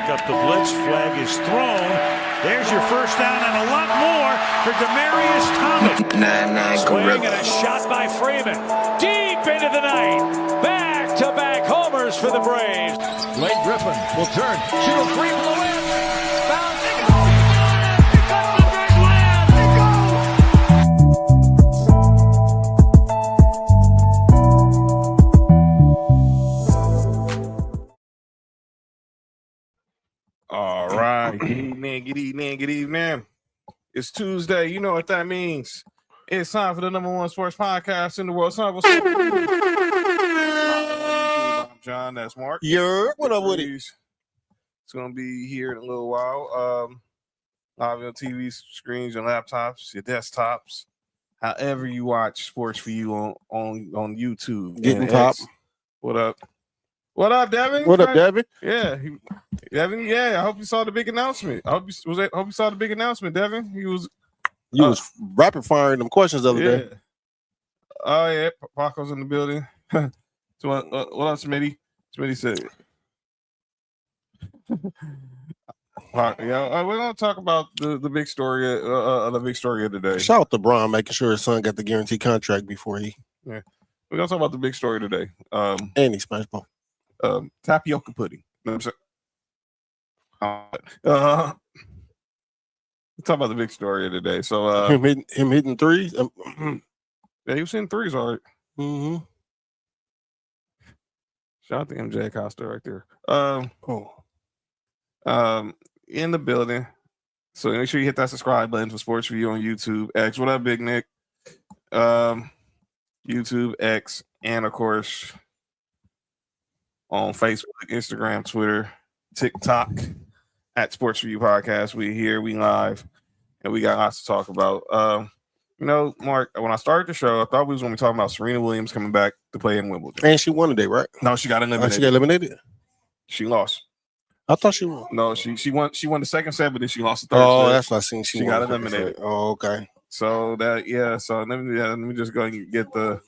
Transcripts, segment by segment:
pick up the blitz. Flag is thrown. There's your first down and a lot more for Demaryius Thomas. Swing and a shot by Freeman. Deep into the night. Back-to-back homers for the Braves. Blake Griffin will turn. Shoot a three from the win. Bounce. They go. Here comes the big win. They go. All right. Good evening. It's Tuesday. You know what that means. It's time for the #1 sports podcast in the world. Son, what's up? I'm John. That's Mark. What up with it? It's going to be here in a little while. Live on TV screens, your laptops, your desktops, however you watch sports for you on YouTube. Getting top. What up? What up, Devin? What up, Devin? Yeah, Devin. Yeah, I hope you saw the big announcement. I hope you saw the big announcement, Devin. You was rapid firing them questions the other day. Oh yeah, Paco's in the building. So what up, Smitty? Smitty said. Yeah, we're gonna talk about the big story of the day. Shout out to Bron making sure his son got the guaranteed contract before he. Yeah, we're gonna talk about the big story today. And he smashed ball. Tapioca pudding. You know what I'm saying? Let's talk about the big story of the day. So him hitting threes. Yeah, he was hitting threes all right. Mm-hmm. Shout out to MJ Acosta right there. In the building. So make sure you hit that subscribe button for Sports Review on YouTube. X. What up, Big Nick? YouTube, X, and of course on Facebook, Instagram, Twitter, TikTok at Sports Review Podcast. We here, we live, and we got lots to talk about. Mark, when I started the show, I thought we was going to be talking about Serena Williams coming back to play in Wimbledon. And she won today, right? No, she got eliminated. She got eliminated? She lost. I thought she won. No, she won. She won the second set, but then she lost the third set. Set. That's what I seen. She got eliminated. Oh, okay. So let me just go and get the.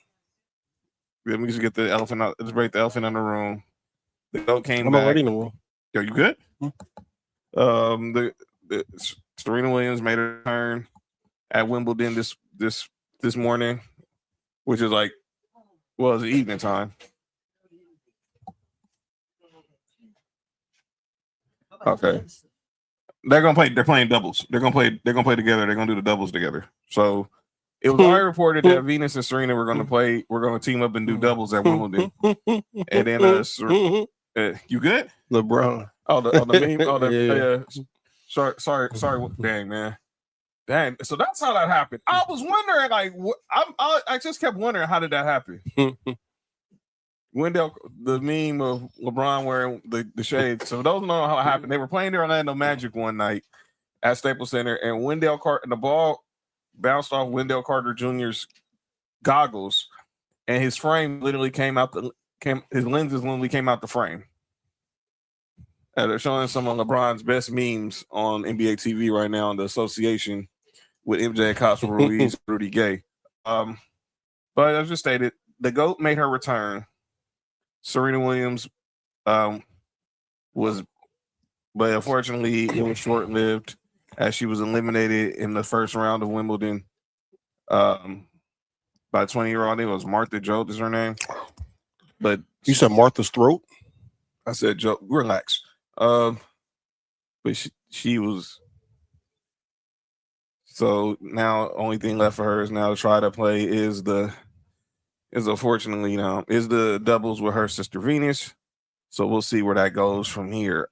Let me just get the elephant out. Let's break the elephant in the room. The goat came back. I'm already in the room. Yo, you good? Hmm? The Serena Williams made her return at Wimbledon this morning, which is it's the evening time. Okay. They're playing doubles. They're gonna play together. They're gonna do the doubles together. So it was already reported that Venus and Serena were gonna team up and do doubles at Wimbledon. And then you good? LeBron. Oh, the meme. Oh, yeah. Sorry. Dang, man. Dang. So that's how that happened. I was wondering, I just kept wondering, how did that happen? Wendell, the meme of LeBron wearing the shades. So those don't know how it happened. They were playing the Orlando Magic one night at Staples Center, and the ball bounced off Wendell Carter Jr.'s goggles, and his frame literally his lenses literally came out the frame. And they're showing some of LeBron's best memes on NBA TV right now in the association with MJ Acosta, Ruiz, Rudy Gay. But as just stated, the GOAT made her return. Serena Williams but unfortunately it was short-lived as she was eliminated in the first round of Wimbledon by a 20-year-old. It was Martha Joe is her name. But you said Martha's throat? I said Joe, relax. But she was. So now only thing left for her is now to try to play is the doubles with her sister Venus. So we'll see where that goes from here.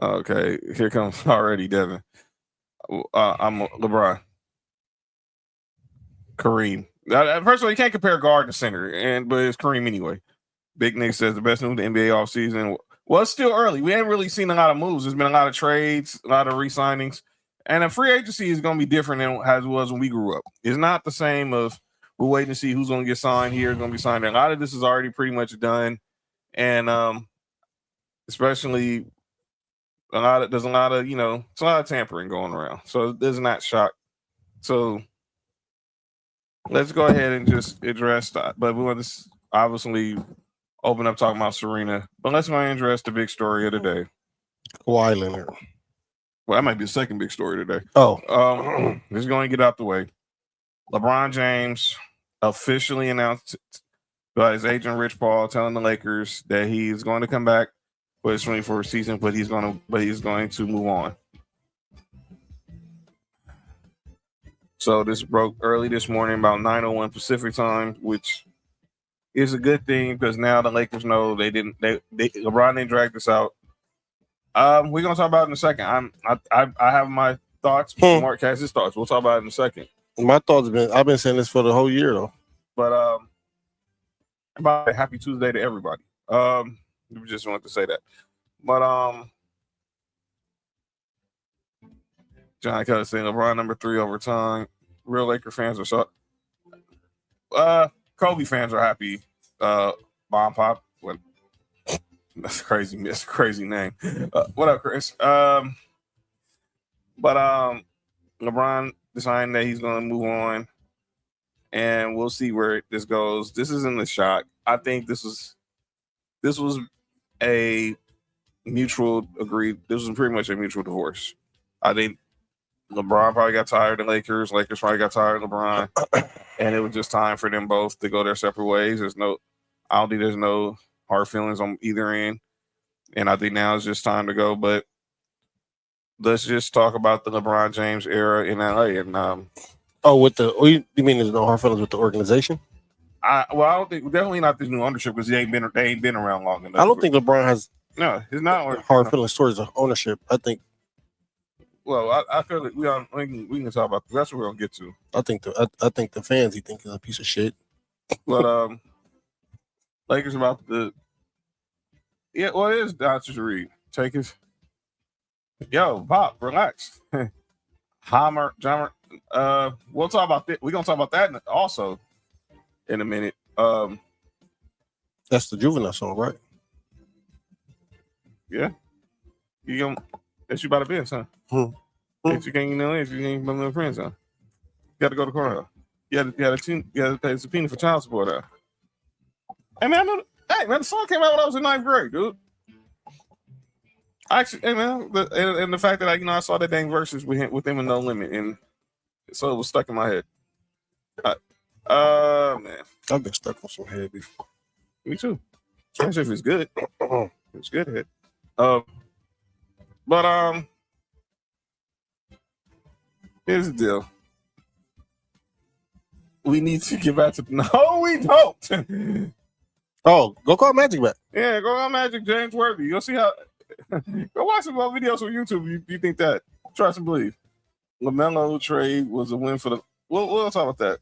Okay, here comes already Devin. I'm LeBron. Kareem. First of all, you can't compare guard to center, but it's Kareem anyway. Big Nick says the best news in the NBA offseason. Well, it's still early. We haven't really seen a lot of moves. There's been a lot of trades, a lot of re-signings. And a free agency is going to be different than as it was when we grew up. It's not the same of we're waiting to see who's going to get signed here, going to be signed there. A lot of this is already pretty much done. And especially there's a lot of tampering going around. So there's not shock. So let's go ahead and just address that. But we want this obviously open up talking about Serena. But let's go and address the big story of the day. Kawhi Leonard. Well, that might be the second big story today. Oh. Just going to get out the way. LeBron James officially announced by his agent Rich Paul telling the Lakers that he's going to come back for his 24th season, but he's going to move on. So this broke early this morning, about 9:01 Pacific time, which is a good thing because now the Lakers know LeBron didn't drag this out. We're gonna talk about it in a second. I have my thoughts. Mark has his thoughts. We'll talk about it in a second. My thoughts I've been saying this for the whole year though. But about a happy Tuesday to everybody. We just wanted to say that. But John Kelly saying LeBron number 3 over time. Real Laker fans are so. Kobe fans are happy. Bomb Pop. What? That's crazy. It's a crazy name. What up, Chris? But LeBron deciding that he's going to move on, and we'll see where this goes. This isn't a shock. I think this was a mutual agreed. This was pretty much a mutual divorce. I think LeBron probably got tired of the Lakers. Lakers probably got tired of LeBron, and it was just time for them both to go their separate ways. I don't think there's no hard feelings on either end, and I think now it's just time to go. But let's just talk about the LeBron James era in LA. And you mean there's no hard feelings with the organization? I don't think, definitely not this new ownership because they ain't been around long enough. I don't think LeBron has it's not hard feelings towards the ownership. I think. Well, I feel like we can talk about that's what we're gonna get to. I think the fans he think is a piece of shit. But Lakers about the it is Dr. Reed. Take his Pop, relax. Hammer, Jammer. We'll talk about that. We're gonna talk about that also in a minute. That's the Juvenile song, right? Yeah. That's you about to be, son. If you can't if you ain't my little friends, huh? You got to go to court. You had to pay a subpoena for child support. Hey man, the song came out when I was in 9th grade, dude. Actually, hey man, the fact that I saw that dang verses with him and No Limit, and so it was stuck in my head. Man, I've been stuck on some head before. Me too. Especially if it's good. It's good head. But here's the deal. We need to get back to no, we don't. Oh, go call Magic back. Yeah, go call Magic James Worthy. You'll see how. Go watch some more videos on YouTube. You think that? Trust and believe. LaMelo trade was a win for the. We'll talk about that.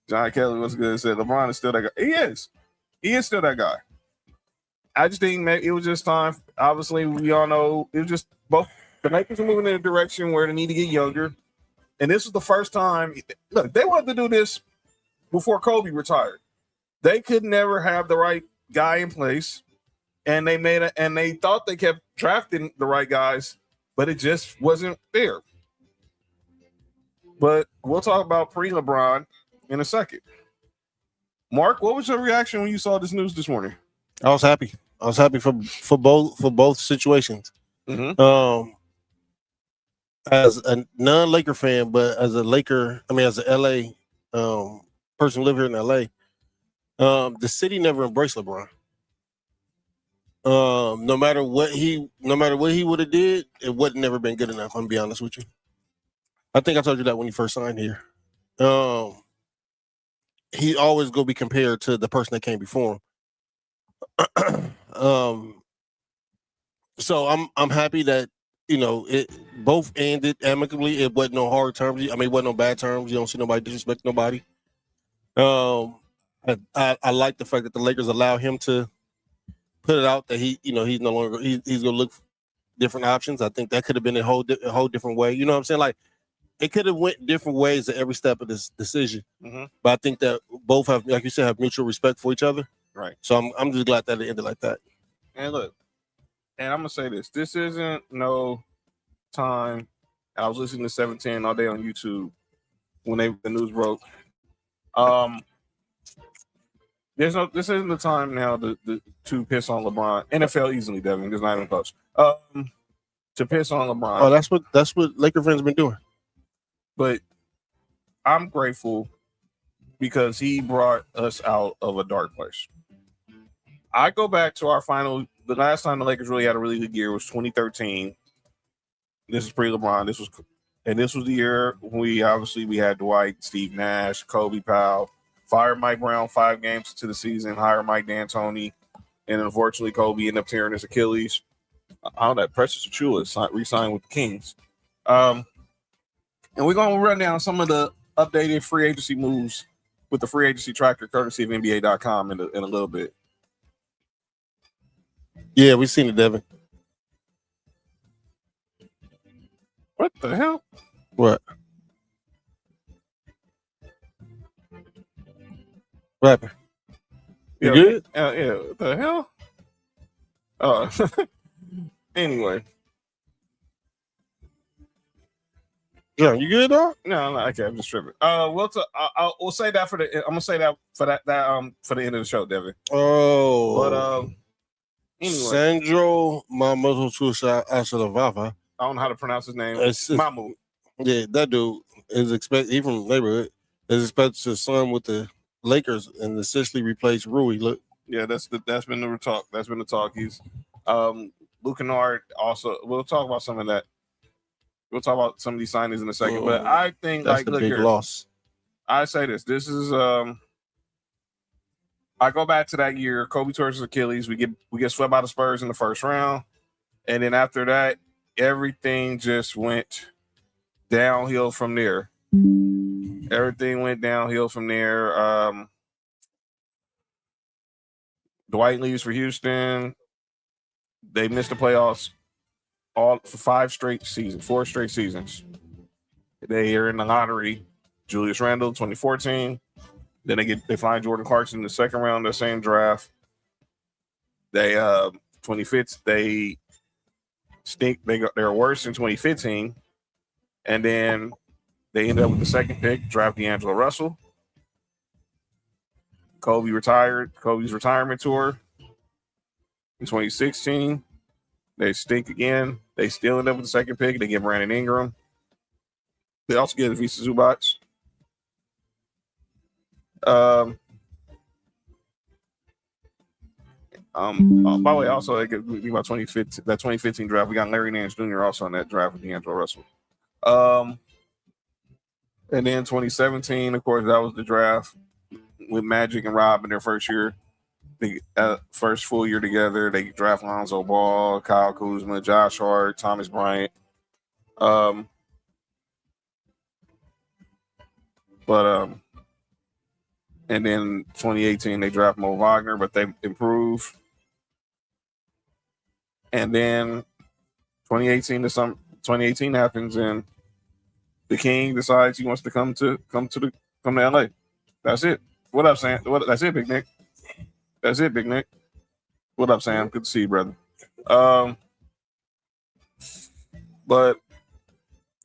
John Kelly was good. Said LeBron is still that guy. He is still that guy. I just think it was just time. Obviously, we all know it was just both the Lakers are moving in a direction where they need to get younger. And this was the first time. Look, they wanted to do this before Kobe retired. They could never have the right guy in place, and they thought they kept drafting the right guys, but it just wasn't there. But we'll talk about pre-LeBron in a second. Mark, what was your reaction when you saw this news this morning? I was happy. I was happy for both situations. Mm-hmm. As a non-Laker fan, but as a as a LA person live here in LA, the city never embraced LeBron. No matter what he would have did, it would never been good enough. I'm gonna be honest with you. I think I told you that when he first signed here. He always gonna be compared to the person that came before him. So I'm happy that it both ended amicably. It wasn't no hard terms. I mean, it wasn't no bad terms. You don't see nobody disrespect nobody. I like the fact that the Lakers allow him to put it out that he's no longer he's gonna look for different options. I think that could have been a whole different way. You know what I'm saying? Like it could have went different ways at every step of this decision. Mm-hmm. But I think that both have, like you said, have mutual respect for each other. Right. So I'm just glad that it ended like that. And look, and I'm gonna say this: this isn't no time. I was listening to 710 all day on YouTube when the news broke. This isn't the time now to piss on LeBron. NFL easily, Devin. There's not even close. To piss on LeBron. Oh, that's what Laker fans have been doing. But I'm grateful because he brought us out of a dark place. I go back to our final. The last time the Lakers really had a really good year was 2013. This is pre-LeBron. This was the year we had Dwight, Steve Nash, Kobe Powell. Fired Mike Brown 5 games into the season, hired Mike D'Antoni, and unfortunately Kobe ended up tearing his Achilles. How that Precious Achiuwa re-signed with the Kings. And we're going to run down some of the updated free agency moves with the free agency tracker courtesy of NBA.com in a little bit. Yeah, we've seen it, Devin. What the hell? What? What happened? You good? Yeah. What the hell? Anyway. Yeah, you good, dog? No, okay, I'm just tripping. We'll say that I'm gonna say that for the end of the show, Devin. Oh, but anyway, Sandro Mamotosusa. I don't know how to pronounce his name. Mamu. Yeah, that dude is expected. He from the neighborhood is expected to sign with the Lakers and essentially replace Rui. Look, yeah, that's been the talk. That's been the talk. He's Luke Kennard also. We'll talk about some of that. We'll talk about some of these signings in a second. But I think that's the big loss. I say this. This is I go back to that year. Kobe tore his Achilles. We get swept by the Spurs in the first round, and then after that, everything just went downhill from there. Everything went downhill from there. Dwight leaves for Houston. They missed the playoffs all for 4 straight seasons. They are in the lottery. Julius Randle, 2014. Then they find Jordan Clarkson in the second round of the same draft. They 25th, they stink. They're worse in 2015. And then they end up with the second pick, draft D'Angelo Russell. Kobe retired. Kobe's retirement tour in 2016. They stink again. They still end up with the second pick. They get Brandon Ingram. They also get Visa Zubac. By the way, also about 2015, that 2015 draft, we got Larry Nance Jr. also on that draft with D'Angelo Russell. And then 2017, of course, that was the draft with Magic and Rob in their first year, the first full year together. They draft Lonzo Ball, Kyle Kuzma, Josh Hart, Thomas Bryant. And then 2018, they draft Mo Wagner, but they improve. And then 2018 happens, and the King decides he wants to come to LA. That's it. What up, Sam? That's it, Big Nick. That's it, Big Nick. What up, Sam? Good to see you, brother. But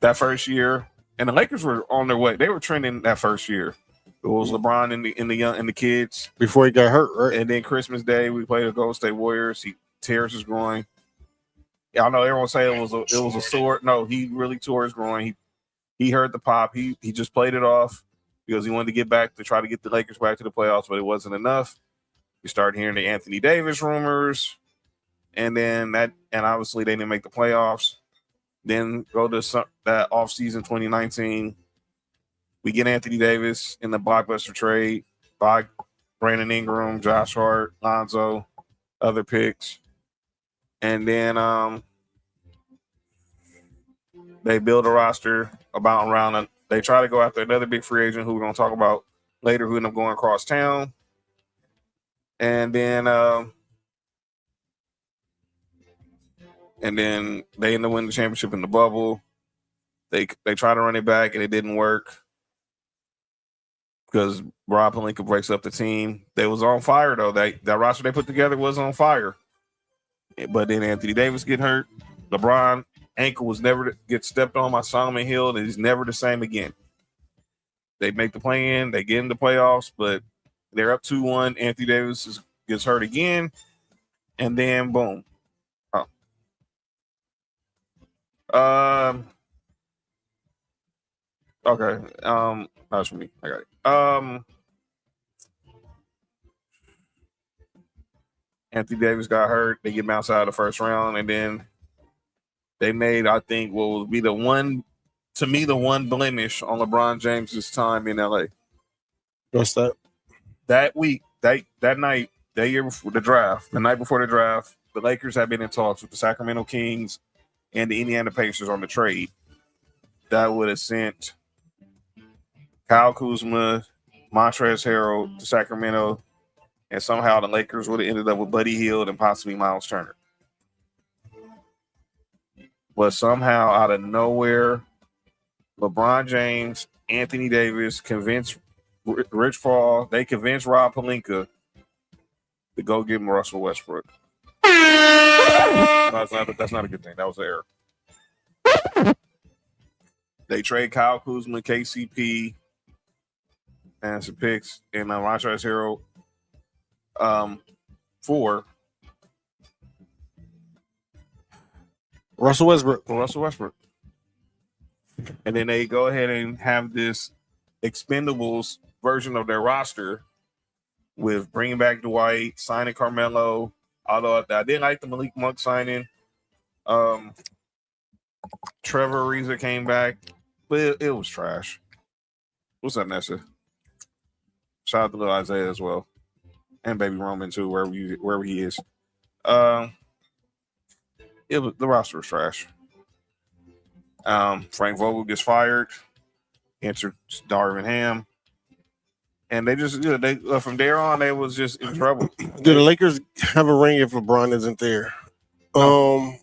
that first year, and the Lakers were on their way. They were trending that first year. It was LeBron and the kids before he got hurt, right? And then Christmas Day, we played the Golden State Warriors. He tears his groin. Yeah, I know everyone say it was a sore. No, he really tore his groin. He heard the pop. He just played it off because he wanted to get back to try to get the Lakers back to the playoffs, but it wasn't enough. You start hearing the Anthony Davis rumors, and obviously they didn't make the playoffs. Then go to that offseason 2019. We get Anthony Davis in the blockbuster trade by Brandon Ingram, Josh Hart, Lonzo, other picks. And then they build a roster around. They try to go after another big free agent who we're going to talk about later, who ended up going across town. And then they end up winning the championship in the bubble. They try to run it back, and it didn't work because Rob Pelinka breaks up the team. They was on fire, though. That roster they put together was on fire. But then Anthony Davis get hurt. LeBron ankle was never to get stepped on by Solomon Hill, and he's never the same again. They make the play-in. They get in the playoffs, but They're up 2-1. Anthony Davis gets hurt again, and then boom. Okay. That's for me. I got it. Anthony Davis got hurt. They get bounced out of the first round, and then they made, I think, what will be the one blemish on LeBron James's time in LA. What's that? That week, that night, that year before the draft, the night before the draft, the Lakers had been in talks with the Sacramento Kings and the Indiana Pacers on the trade. That would have sent Kyle Kuzma, Montrezl Harrell to Sacramento, and somehow the Lakers would have ended up with Buddy Hield and possibly Miles Turner. But somehow, out of nowhere, LeBron James, Anthony Davis convinced Rich Paul. They convinced Rob Pelinka to go get him Russell Westbrook. That's not a good thing. That was an error. They trade Kyle Kuzma, KCP, and some picks, and Montrezl Harrell for Russell Westbrook. And then they go ahead and have this expendables version of their roster with bringing back Dwight, signing Carmelo. Although I didn't like the Malik Monk signing. Trevor Ariza came back, but it was trash. What's up, Nessa? Shout out to little Isaiah as well. And Baby Roman too, wherever he is. The roster was trash. Frank Vogel gets fired. Enter Darvin Ham, and they just from there on they was just in trouble. Do the Lakers have a ring if LeBron isn't there? No,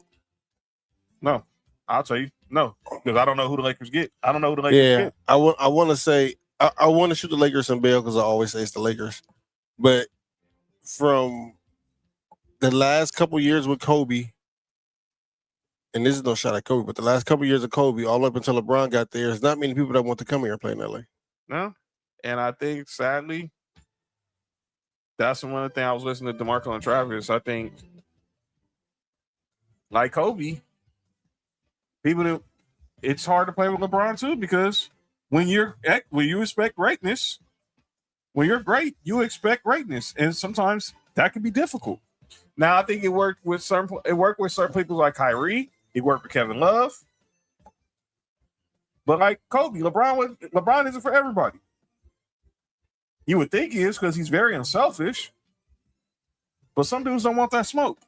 I'll tell you no, because I don't know who the Lakers get. I don't know who the Lakers get. I want to say I want to shoot the Lakers some bail because I always say it's the Lakers, but from the last couple years with Kobe. And this is no shot at Kobe, but the last couple of years of Kobe, all up until LeBron got there, there's not many people that want to come here and play in LA. No. And I think, sadly, that's one of the things I was listening to DeMarco and Travis. I think, like Kobe, it's hard to play with LeBron too, because when you expect greatness, when you're great, you expect greatness. And sometimes that can be difficult. Now, I think it worked with certain people like Kyrie. It worked with Kevin Love. But like Kobe, LeBron isn't for everybody. You would think he is because he's very unselfish. But some dudes don't want that smoke.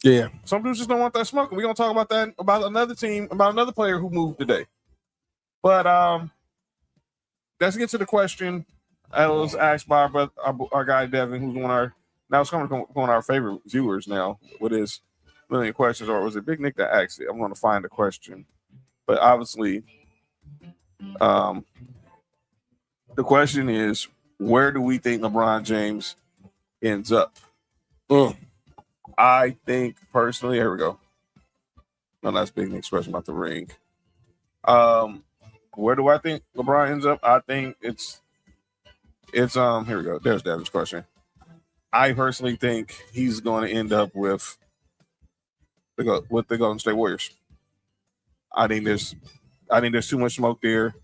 Yeah. Some dudes just don't want that smoke. And we're going to talk about that, about another team, about another player who moved today. But let's get to the question that was asked by our guy Devin, who's now it's coming to one of our favorite viewers now with his million questions, or was it Big Nick that asked it? I'm going to find the question. But obviously, the question is, where do we think LeBron James ends up? I think personally, here we go. No, that's Big Nick's question about the ring. Where do I think LeBron ends up? I think it's here we go. There's Devin's question. I personally think he's going to end up with the Golden State Warriors. I think there's too much smoke there.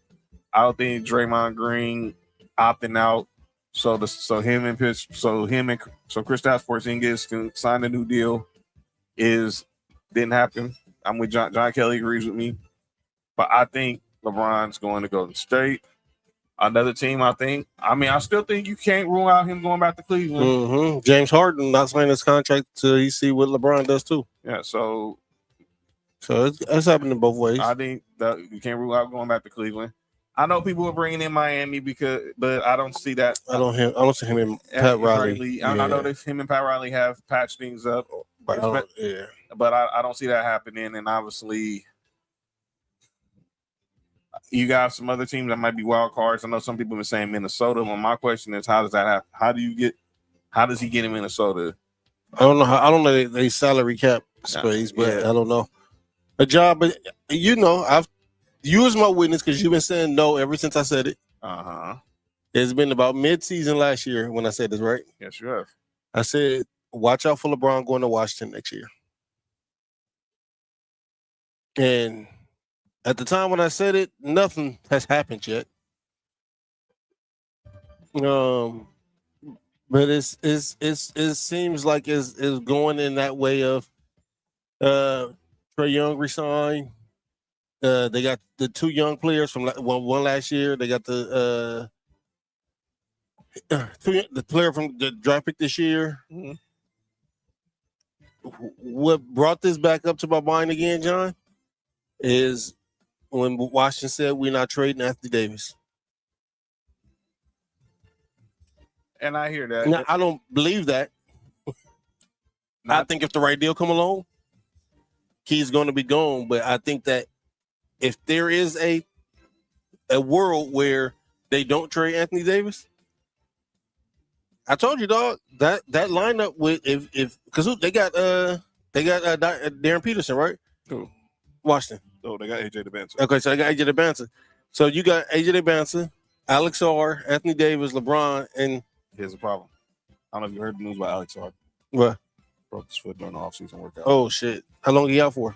I don't think Draymond Green opting out, so Kristaps Porzingis can sign a new deal didn't happen. I'm with John Kelly agrees with me, but I think LeBron's going to Golden State. Another team, I still think you can't rule out him going back to Cleveland. Mm-hmm. James Harden not signing his contract till he see what LeBron does too. Yeah, so it's happening both ways. I think that you can't rule out going back to Cleveland. I know people are bringing in Miami but I don't see that. I don't see him and Pat Riley. I know that him and Pat Riley have patched things up, but I don't see that happening. And obviously, you got some other teams that might be wild cards. I know some people have been saying Minnesota. Well, my question is, how does that happen? How does he get in Minnesota? I don't know they salary cap space, but I don't know. A job, but I've used my witness because you've been saying no ever since I said it. It's been about mid-season last year when I said this, right? Yes, you have. I said, watch out for LeBron going to Washington next year. And at the time when I said it, nothing has happened yet. But it seems like it's going in that way of Trae Young resign. They got the two young players from one last year. They got the player from the draft pick this year. Mm-hmm. What brought this back up to my mind again, John, is when Washington said we're not trading Anthony Davis. And I hear that. Now, I don't believe that. I think if the right deal come along, he's going to be gone. But I think that if there is a world where they don't trade Anthony Davis, I told you, dog, that lineup with if because they got Darren Peterson, right? Who? Washington. Oh, they got AJ DeBanza. Okay, so they got AJ DeBanza. So you got AJ DeBanza, Alex R, Anthony Davis, LeBron, and here's the problem. I don't know if you heard the news about Alex R. What? Broke his foot during the offseason workout. Oh shit! How long he out for?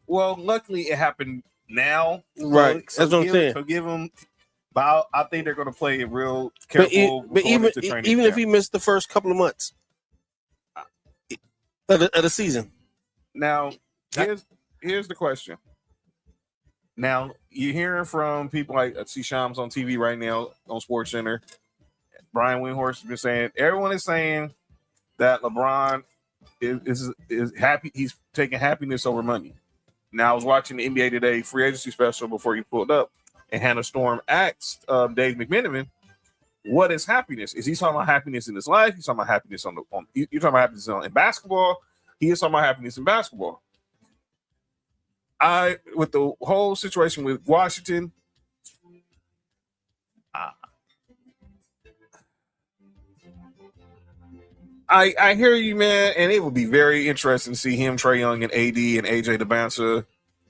Well, luckily it happened now. Right. So that's what I'm saying. So give him. But I think they're going to play it real careful. But even if he missed the first couple of months of the season. Now, here's the question. Now, you're hearing from people like C. Shams on TV right now on SportsCenter. Brian Windhorst has been saying, everyone is saying that LeBron is happy. He's taking happiness over money. Now, I was watching the NBA Today free agency special before you pulled up, and Hannah Storm asked Dave McMenamin, what is happiness? Is he talking about happiness in his life? He's talking about happiness you're talking about happiness in basketball. He is talking about happiness in basketball. With the whole situation with Washington, I hear you, man, and it would be very interesting to see him, Trae Young, and AD, and AJ DeBanza,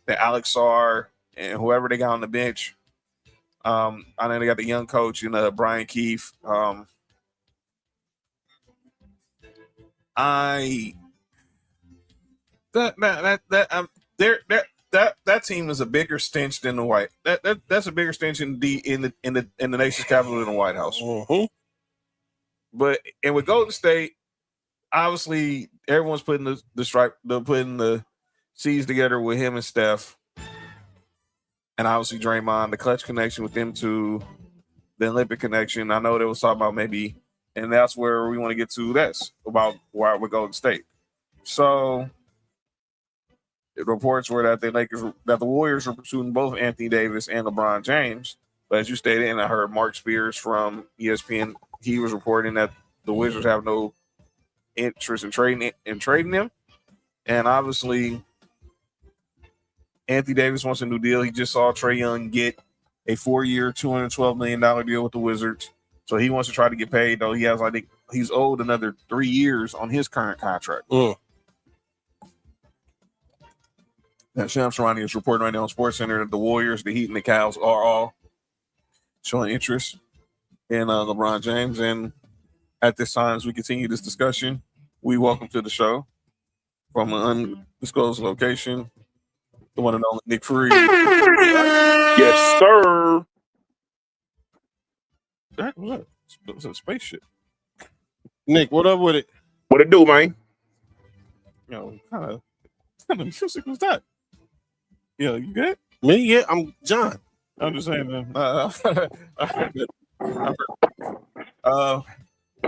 and Alex Sarr, and whoever they got on the bench. I know they got the young coach and Brian Keefe. That team is a bigger stench than the White. That's a bigger stench in the nation's capital than the White House. Mm-hmm. But and with Golden State, obviously everyone's putting putting the C's together with him and Steph. And obviously Draymond, the clutch connection with them two, the Olympic connection. I know they was talking about maybe, and that's where we want to get to. That's about why we're Golden State. So the reports were that the Warriors were pursuing both Anthony Davis and LeBron James. But as you stated, and I heard Mark Spears from ESPN, he was reporting that the Wizards have no interest in trading them. And obviously, Anthony Davis wants a new deal. He just saw Trae Young get a 4-year, $212 million deal with the Wizards. So he wants to try to get paid, though he has, I think, he's owed another 3 years on his current contract. Now, Shams Charania is reporting right now on SportsCenter that the Warriors, the Heat, and the Cavs are all showing interest in LeBron James. And at this time, as we continue this discussion, we welcome to the show from an undisclosed location, the one and only Nick Free. Yes, sir. That was a spaceship. Nick, what up with it? What it do, man? You know, kind of music was that? Yeah, you good? Me? Yeah, I'm John. I'm just saying, man.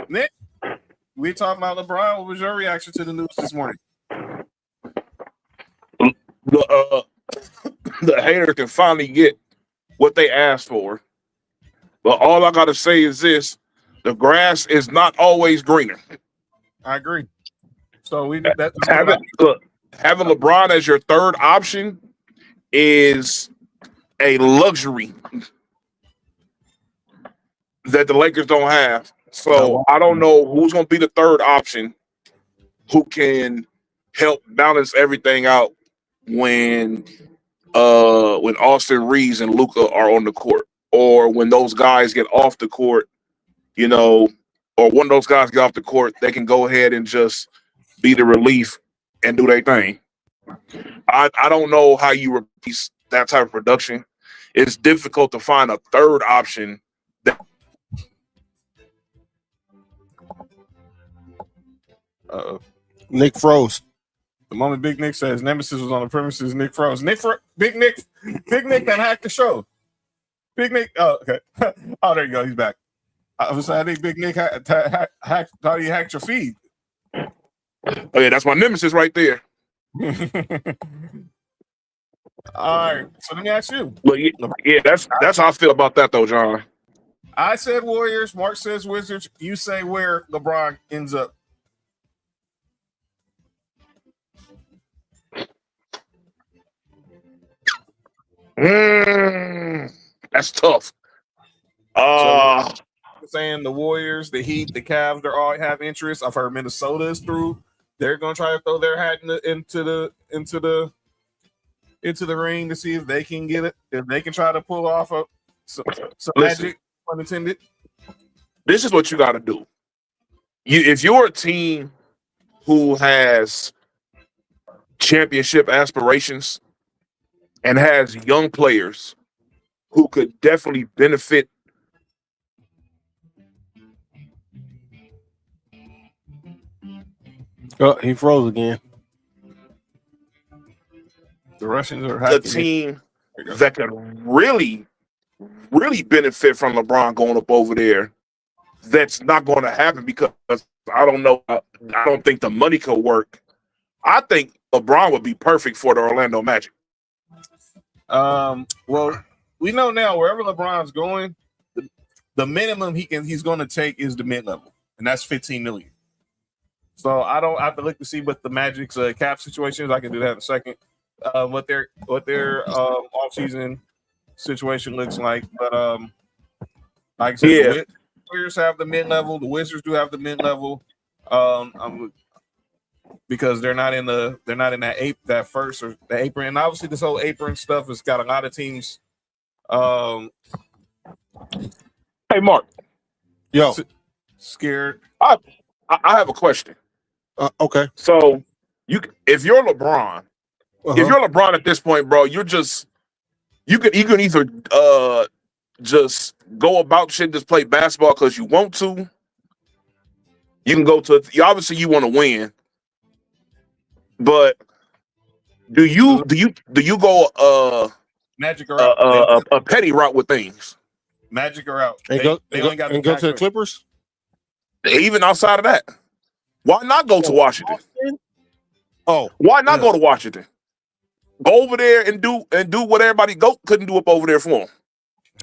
Nick, we talking about LeBron. What was your reaction to the news this morning? The haters can finally get what they asked for. But all I gotta say is this: the grass is not always greener. I agree. So having LeBron as your third option is a luxury that the Lakers don't have. So I don't know who's going to be the third option who can help balance everything out when Austin Reeves and Luka are on the court, or when those guys get off the court you know, or one of those guys get off the court, they can go ahead and just be the relief and do their thing. I don't know how you replace that type of production. It's difficult to find a third option. Nick froze. The moment Big Nick says Nemesis was on the premises, Nick froze. Big Nick that hacked the show. Big Nick. Oh, okay. Oh, there you go. He's back. I was saying, I think Big Nick hacked how you hacked your feed. Oh yeah, that's my nemesis right there. All right. So let me ask you. But yeah, that's how I feel about that though, John. I said Warriors. Mark says Wizards. You say where LeBron ends up. That's tough. Saying the Warriors, the Heat, the Cavs, they all have interest. I've heard Minnesota is through. They're going to try to throw their hat into the ring to see if they can get it. If they can try to pull off some magic, unintended. This is what you got to do. If you're a team who has championship aspirations and has young players who could definitely benefit. Oh, he froze again. The Russians are the team that could really, really benefit from LeBron going up over there. That's not going to happen because I don't know. I don't think the money could work. I think LeBron would be perfect for the Orlando Magic. Well, we know now wherever LeBron's going, the minimum he's going to take is the mid-level, and that's $15 million. So I don't have to look to see what the Magic's cap situation is. I can do that in a second. What their off-season situation looks like, but like I said, the Warriors have the mid-level. The Wizards do have the mid-level. Because they're not in that first or the apron, and obviously this whole apron stuff has got a lot of teams. Hey, Mark. Yo, scared. I have a question. Okay. So if you're LeBron, if you're LeBron at this point, bro, you can either just go about shit, just play basketball because you want to. You can go to obviously you want to win, but do you go Magic or out? A petty route with things? Magic or out? And go to the Clippers. Even outside of that, why not go to Washington? Oh, why not go to Washington? Go over there and do what everybody couldn't do up over there for them.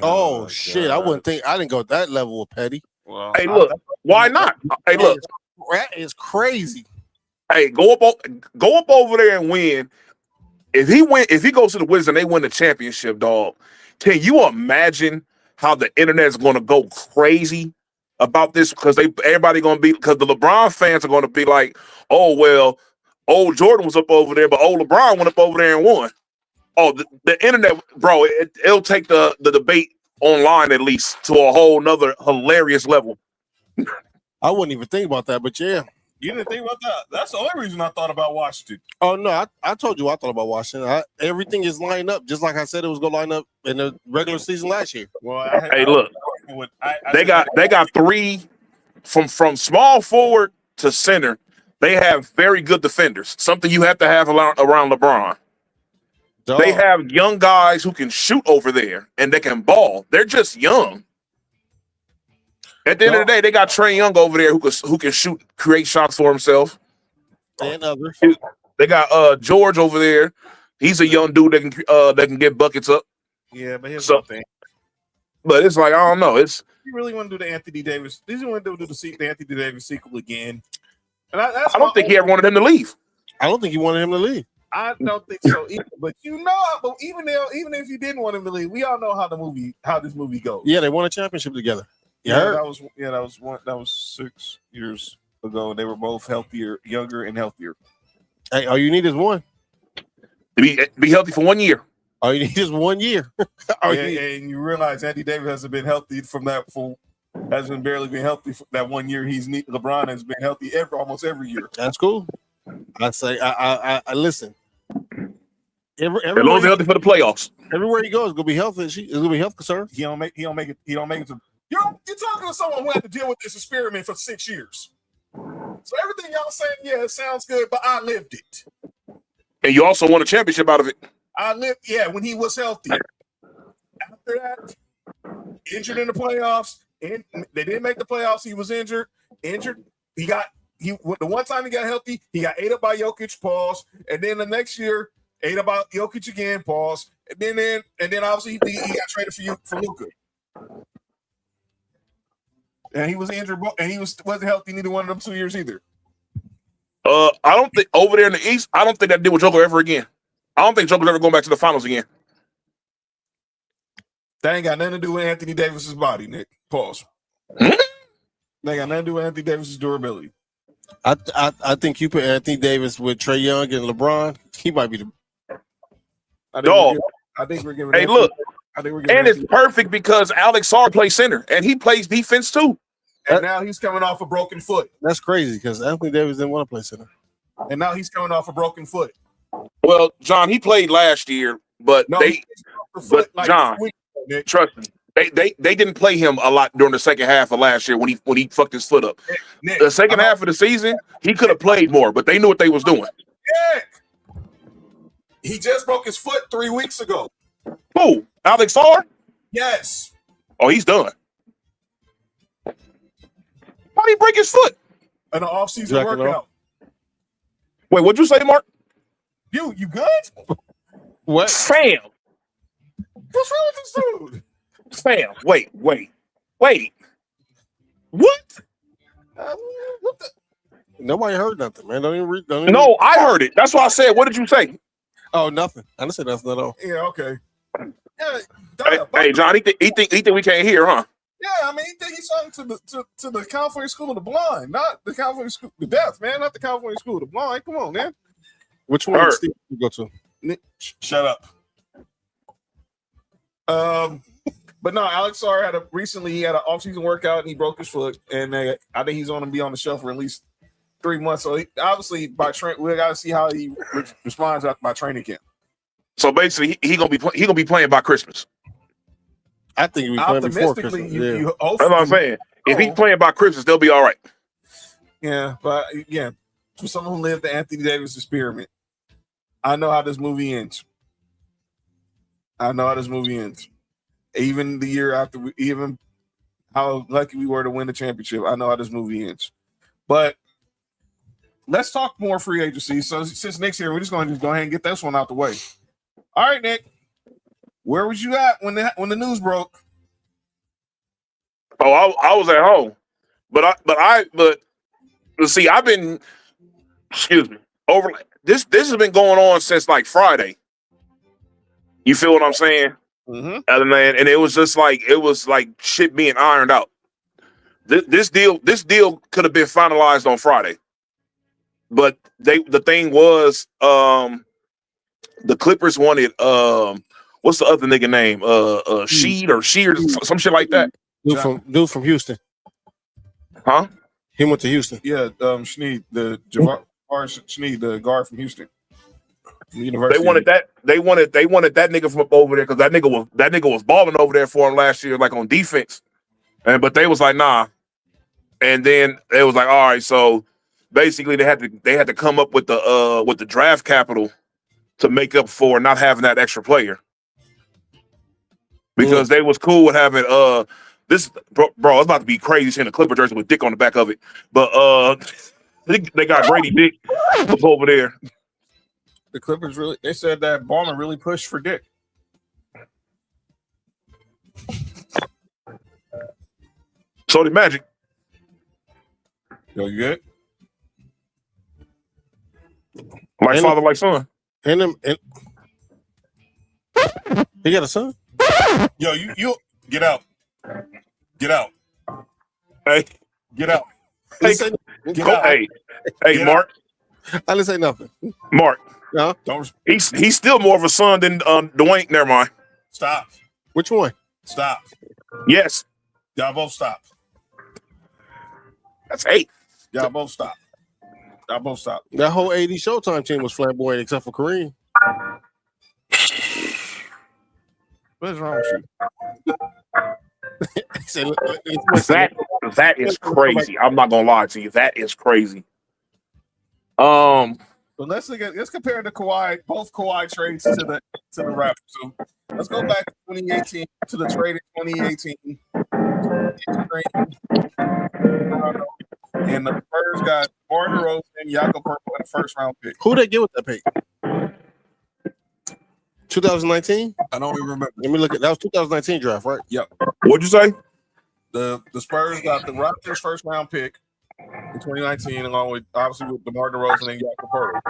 Oh shit! I didn't go that level of petty. Well, hey, look, why not? Hey, look, that is crazy. Hey, go up over there and win. If he goes to the Wizards and they win the championship, dog, can you imagine how the internet is going to go crazy about this? Because everybody going to be, because the LeBron fans are going to be like, oh well, old Jordan was up over there, but old LeBron went up over there and won. Oh, the internet, bro, it'll take the debate online at least to a whole nother hilarious level. I wouldn't even think about that, but yeah. You didn't think about that? That's the only reason I thought about Washington. Oh no, I told you I thought about Washington. Everything is lined up just like I said it was gonna line up in the regular season last year. Well, look, they got three from small forward to center. They have very good defenders. Something you have to have around LeBron. Dog. They have young guys who can shoot over there and they can ball. They're just young. At the end of the day, they got Trae Young over there who can shoot, create shots for himself, and others. They got George over there. He's a young dude that can get buckets up. Yeah, but here's the thing. But it's like I don't know. It's you really want to do the Anthony Davis? Did you want to do the Anthony Davis sequel again? And I don't think he ever wanted him to leave. I don't think he wanted him to leave. I don't think so either. But even if you didn't want him to leave, we all know how this movie goes. Yeah, they won a championship together. Yeah, that was 6 years ago. They were both younger and healthier. Hey, all you need is one. To be healthy for 1 year. All you need is 1 year. And you realize Anthony Davis hasn't been healthy from that for Hasn't barely been healthy for that 1 year. LeBron has been healthy almost every year. That's cool. I say, I listen. As long as they're healthy for the playoffs. Everywhere he goes, it's gonna be health. It's gonna be health concern. He don't make it to. You're talking to someone who had to deal with this experiment for 6 years. So everything y'all saying, yeah, it sounds good, but I lived it. And you also won a championship out of it. When he was healthy. After that, injured in the playoffs. And they didn't make the playoffs. He was injured. The one time he got healthy, he got ate up by Jokic, pause. And then the next year, ate up by Jokic again, pause. And then obviously he got traded for Luka. And he was injured, and he wasn't healthy neither one of them 2 years either. I don't think over there in the East, I don't think that deal with Joker ever again. I don't think Joker's ever going back to the finals again. That ain't got nothing to do with Anthony Davis's body, Nick. Pause. That ain't got nothing to do with Anthony Davis's durability. I think you put Anthony Davis with Trae Young and LeBron. He might be the dog. I think we're giving. Hey, look. And it's perfect because Alex Sarr plays center and he plays defense too. And now he's coming off a broken foot. That's crazy because Anthony Davis didn't want to play center. And now he's coming off a broken foot. Well, John, he played last year, but John, trust me, they didn't play him a lot during the second half of last year when he fucked his foot up. Nick, the second half of the season, he could have played more, but they knew what they was doing. Nick, he just broke his foot 3 weeks ago. Who? Alex Sarr? Yes. Oh, he's done. Why'd he break his foot? An off-season workout. Wait, what'd you say, Mark? You good? What? Fam. What's wrong with this dude? Fam. Wait. What? What the? Nobody heard nothing, man. Don't even read. No, I heard it. That's why I said, what did you say? Oh, nothing. I didn't say nothing at all. Yeah, okay. Yeah, hey, John, he think we can't hear, huh? Yeah, I mean, he think he's talking to the California School of the Blind, not the California School of the Deaf, man, not the California School of the Blind. Come on, man. Which one did Steve go to? Shut up. But no, Alex Sarr had an off-season workout and he broke his foot, and I think he's going to be on the shelf for at least 3 months. So obviously, we got to see how he responds by training camp. So basically, he gonna be playing by Christmas. I think he'll be playing before Christmas. That's what I'm saying. If he's playing by Christmas, they'll be all right. Yeah, but again, for someone who lived the Anthony Davis experiment, I know how this movie ends. Even the year after, even how lucky we were to win the championship, I know how this movie ends. But let's talk more free agency. So since Nick's here, we're just going to go ahead and get this one out the way. All right, Nick. Where was you at when the news broke? Oh, I was at home, but see, I've been, over this has been going on since like Friday. You feel what I'm saying? Mm-hmm. And it was like shit being ironed out. This deal could have been finalized on Friday, but the thing was, the Clippers wanted what's the other nigga name? Sheed or some shit like that. Dude from Houston. Huh? He went to Houston. Yeah, Sneed, Jabbar Sneed, the guard from Houston. University. They wanted that nigga from up over there because that nigga was balling over there for him last year, like on defense. But they was like, nah. And then it was like, all right, so basically they had to come up with the draft capital to make up for not having that extra player. Because they was cool with having this bro, it's about to be crazy seeing a Clipper jersey with Dick on the back of it. But they got Grady Dick up over there. The Clippers they said that Ballmer really pushed for Dick. So did Magic. Yo, you good? Like father, like son. And he got a son? Yo, you get out. Get out. Hey. Get out. Hey, get out. Hey, get Mark. Out. I didn't say nothing. Mark. No. He's still more of a son than Dwayne. Never mind. Stop. Which one? Stop. Yes. Y'all both stop. That's 8. Y'all both stop. That whole 80 Showtime team was flamboyant except for Kareem. What's wrong with you? That is crazy. I'm not gonna lie to you. That is crazy. So let's compare the Kawhi, both Kawhi trades to the Raptors. So let's go back to 2018 to the trade in 2018. And the Spurs got Martin Rose and Jakob Poeltl in the first round pick. Who they get with that pick? 2019? I don't even remember. Let me look at that was 2019 draft, right? Yep. What'd you say? The Spurs got the Raptors first round pick in 2019, along with obviously with DeMar DeRozan and Jakob Poeltl.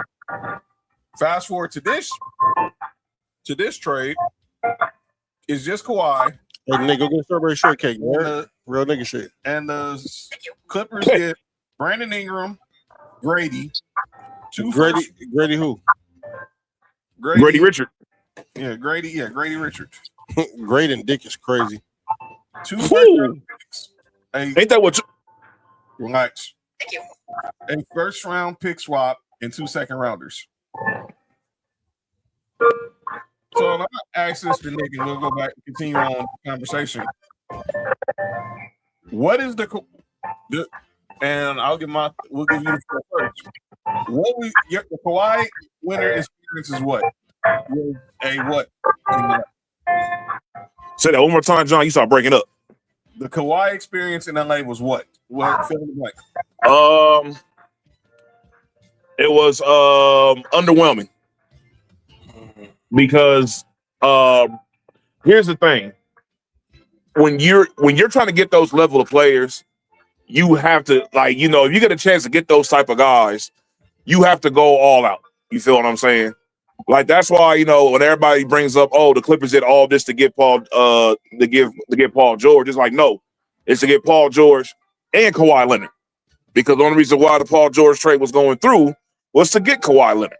Fast forward to this trade is just Kawhi. Hey, nigga, go get strawberry shortcake, man. Real nigga shit. And the Clippers get Brandon Ingram, Grady, Grady who? Grady Richard. Yeah, Grady Richard. Grady and Dick is crazy. 2 first-round picks. Ain't that what you... Relax. Thank you. A first-round pick swap and 2 second-rounders. So I'm going to ask this to Nick, and we'll go back and continue on the conversation. What is the and we'll give you the first. The Kawhi winter experience is what? Was a what? Say that one more time, John. You start breaking up. The Kawhi experience in LA was what? What fill in the blank? It was underwhelming because here's the thing: when you're trying to get those level of players, you have to if you get a chance to get those type of guys, you have to go all out. You feel what I'm saying? Like that's why when everybody brings up, oh, the Clippers did all this to get Paul to get Paul George. It's like no, it's to get Paul George and Kawhi Leonard, because the only reason why the Paul George trade was going through was to get Kawhi Leonard.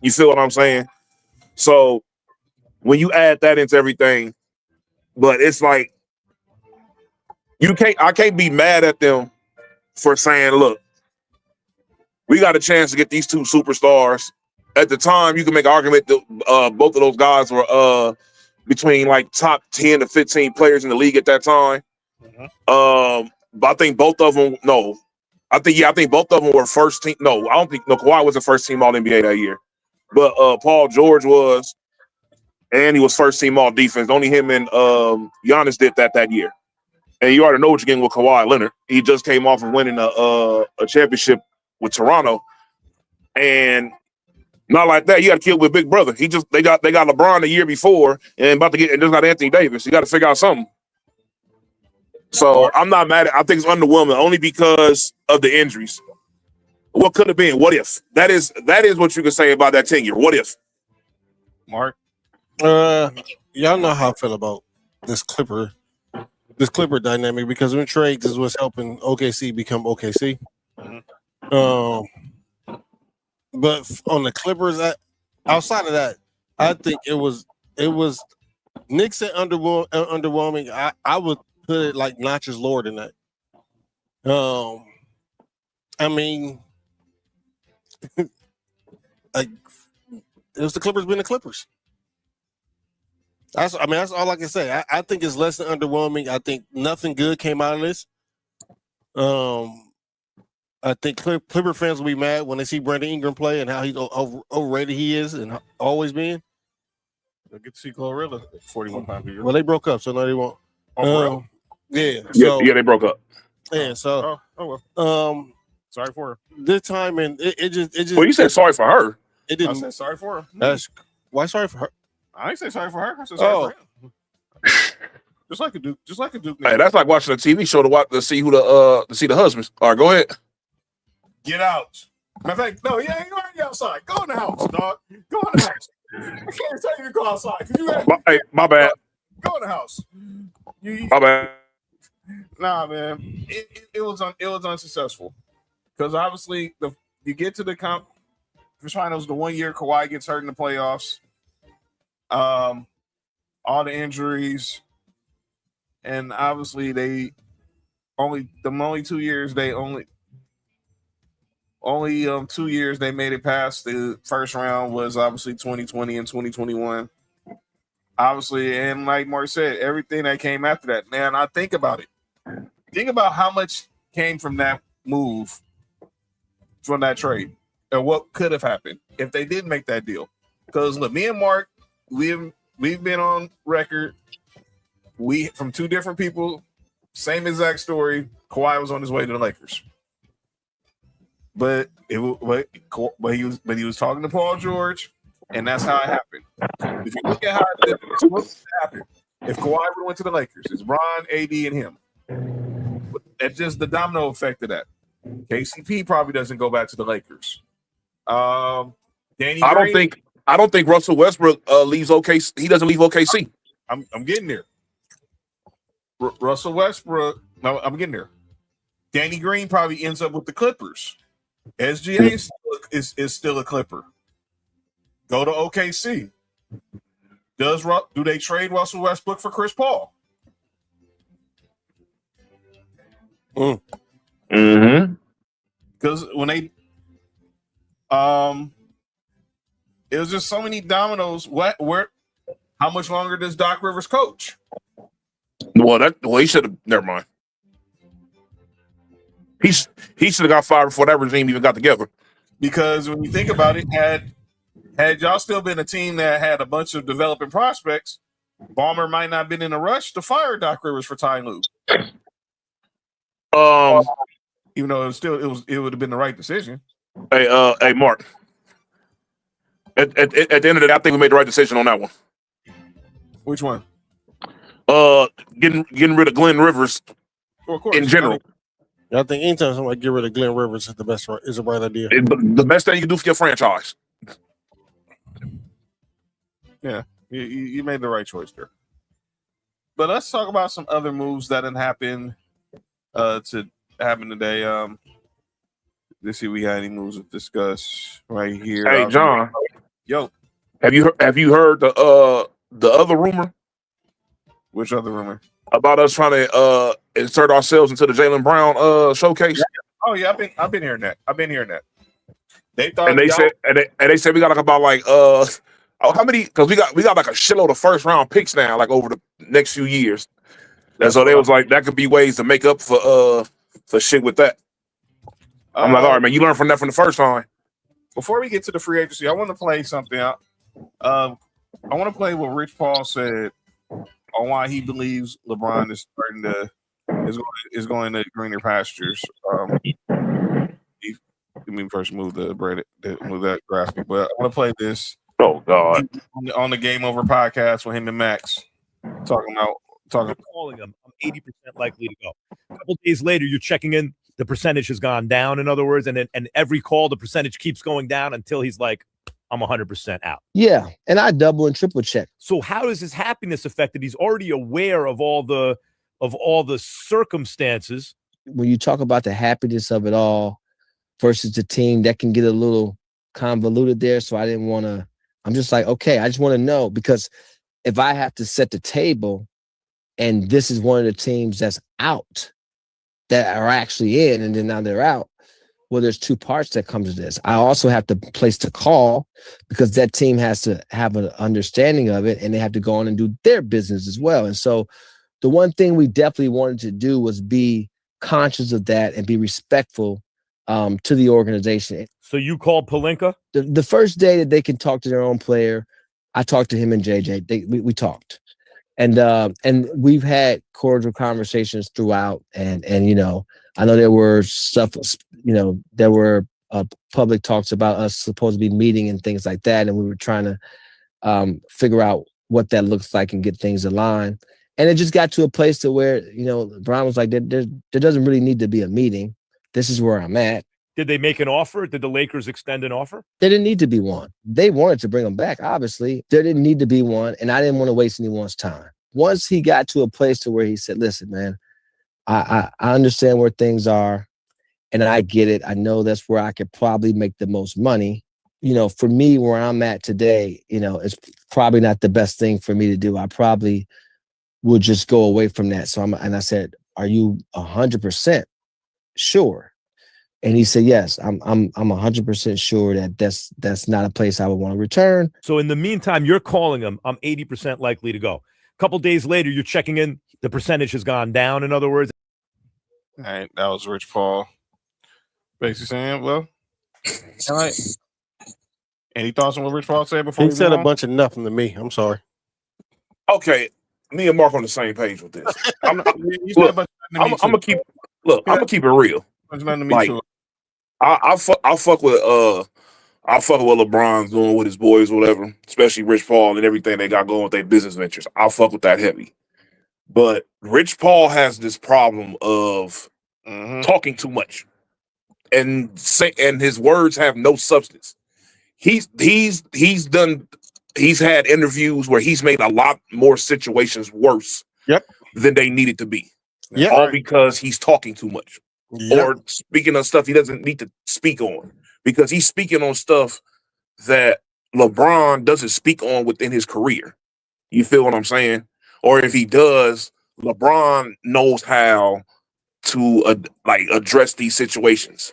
You feel what I'm saying? So when you add that into everything, but it's like I can't be mad at them for saying, look, we got a chance to get these 2 superstars. At the time, you can make an argument that both of those guys were between like top 10 to 15 players in the league at that time. Mm-hmm. But I think both of them, I think both of them were first team. No, I don't think Kawhi was the first team All NBA that year, but Paul George was, and he was first team All Defense. Only him and Giannis did that year. And you already know what you're getting with Kawhi Leonard. He just came off of winning a championship with Toronto, and not like that. You got to kill with Big Brother. They got LeBron the year before, and just got Anthony Davis. You got to figure out something. So I'm not mad at. I think it's underwhelming only because of the injuries. What could have been? What if? That is what you can say about that tenure. What if? Mark, y'all know how I feel about this Clipper dynamic, because when trades is what's helping OKC become OKC. Mm-hmm. But on the Clippers, outside of that, I think it was Knicks said underwhelming. I would put it like notches lower than that. I mean, like it was the Clippers being the Clippers. That's all I can say. I think it's less than underwhelming. I think nothing good came out of this. I think Clipper fans will be mad when they see Brandon Ingram play and how he's overrated he is and always been. They'll get to see Glorilla 41 times a year. Well, they broke up, so now they won't. Yeah. Yeah, they broke up. Yeah, so. Oh well. Sorry for her. This time, and it just. Well, you said sorry for her. It didn't. I said sorry for her. Why sorry for her? I didn't say sorry for her. I said sorry for him. Just like a Duke. Hey, that's like watching a TV show to see the husbands. All right, go ahead. Get out. Matter of fact, no, yeah, you're already outside. Go in the house, dog. Go in the house. I can't tell you to go outside. My bad. Go in the house. My bad. Nah, man. It was unsuccessful. Because obviously you get to the conference finals the 1 year Kawhi gets hurt in the playoffs. All the injuries. And obviously they only 2 years they only 2 years they made it past the first round was obviously 2020 and 2021. Obviously, and like Mark said, everything that came after that. Man, I think about it. Think about how much came from that move, from that trade, and what could have happened if they didn't make that deal. Because look, me and Mark, we've been on record. We from two different people, same exact story. Kawhi was on his way to the Lakers. But he was talking to Paul George, and that's how it happened. If you look at how it happened, if Kawhi went to the Lakers, it's Bron, AD, and him. That's just the domino effect of that. KCP probably doesn't go back to the Lakers. Danny Green, I don't think Russell Westbrook leaves OKC. He doesn't leave OKC. I'm getting there. Russell Westbrook. No, I'm getting there. Danny Green probably ends up with the Clippers. SGA is still a Clipper. Go to OKC. Do they trade Russell Westbrook for Chris Paul? Mm-hmm. Because when they it was just so many dominoes. How much longer does Doc Rivers coach? Well, he should have. Never mind. He should have got fired before that regime even got together. Because when you think about it, had y'all still been a team that had a bunch of developing prospects, Ballmer might not have been in a rush to fire Doc Rivers for Ty Lue. Even though it would have been the right decision. Hey, Mark. At the end of the day, I think we made the right decision on that one. Which one? Getting rid of Glenn Rivers. Well, of course. In general. I think anytime somebody get rid of Glenn Rivers is a right idea. The best thing you can do for your franchise. Yeah, you made the right choice there. But let's talk about some other moves that didn't happen today. Let's see if we got any moves to discuss right here. Hey, John. Yo. Have you heard the other rumor? Which other rumor? About us trying to insert ourselves into the Jaylen Brown showcase. Oh yeah, I've been hearing that. They thought, and they said we got like about like how many? Because we got like a shitload of first round picks now, like over the next few years. And so they was like, that could be ways to make up for shit with that. I'm like, all right, man, you learned from that from the first time. Before we get to the free agency, I want to play something out. I want to play what Rich Paul said on why he believes LeBron is going to greener pastures. Let me first move that graphic, but I want to play this. Oh God! On the Game Over podcast with him and Max talking. Calling him, I'm 80% likely to go. A couple days later, you're checking in. The percentage has gone down. In other words, and every call, the percentage keeps going down until he's like, I'm 100% out. Yeah, and I double and triple check. So how does his happiness affect it? He's already aware of all the circumstances. When you talk about the happiness of it all versus the team, that can get a little convoluted there. So I didn't want to. I'm just like, okay, I just want to know, because if I have to set the table, and this is one of the teams that's out, that are actually in, and then now they're out. Well, there's two parts that come to this. I also have to place the call, because that team has to have an understanding of it, and they have to go on and do their business as well. And so the one thing we definitely wanted to do was be conscious of that and be respectful to the organization. So you called Pelinka? The first day that they can talk to their own player, I talked to him and JJ. We talked. And we've had cordial conversations throughout, and you know, I know there were stuff, you know, there were public talks about us supposed to be meeting and things like that, and we were trying to figure out what that looks like and get things aligned. And it just got to a place to where, you know, Brian was like, there doesn't really need to be a meeting. This is where I'm at. Did they make an offer? Did the Lakers extend an offer? There didn't need to be one. They wanted to bring him back, obviously. There didn't need to be one, and I didn't want to waste anyone's time. Once he got to a place to where he said, listen, man, I understand where things are, and I get it. I know that's where I could probably make the most money. You know, for me, where I'm at today, you know, it's probably not the best thing for me to do. I probably would just go away from that. So I said, are you 100% sure? And he said, yes, I'm 100% sure that that's not a place I would want to return. So in the meantime, you're calling him. I'm 80% likely to go. A couple days later, you're checking in. The percentage has gone down. In other words, All right, that was Rich Paul. Basically saying, well, all right. Any thoughts on what Rich Paul said before He said a on? bunch of nothing to me. I'm sorry. Okay, me and Mark on the same page with this. I'm gonna keep it real. Like, I fuck with what LeBron's doing with his boys, or whatever, especially Rich Paul and everything they got going with their business ventures. I fuck with that heavy. But Rich Paul has this problem of talking too much, and his words have no substance. He's had interviews where he's made a lot more situations worse than they needed to be. All because he's talking too much. Or speaking of stuff he doesn't need to speak on, because he's speaking on stuff that LeBron doesn't speak on within his career. You feel what I'm saying? Or if he does, LeBron knows how to address these situations.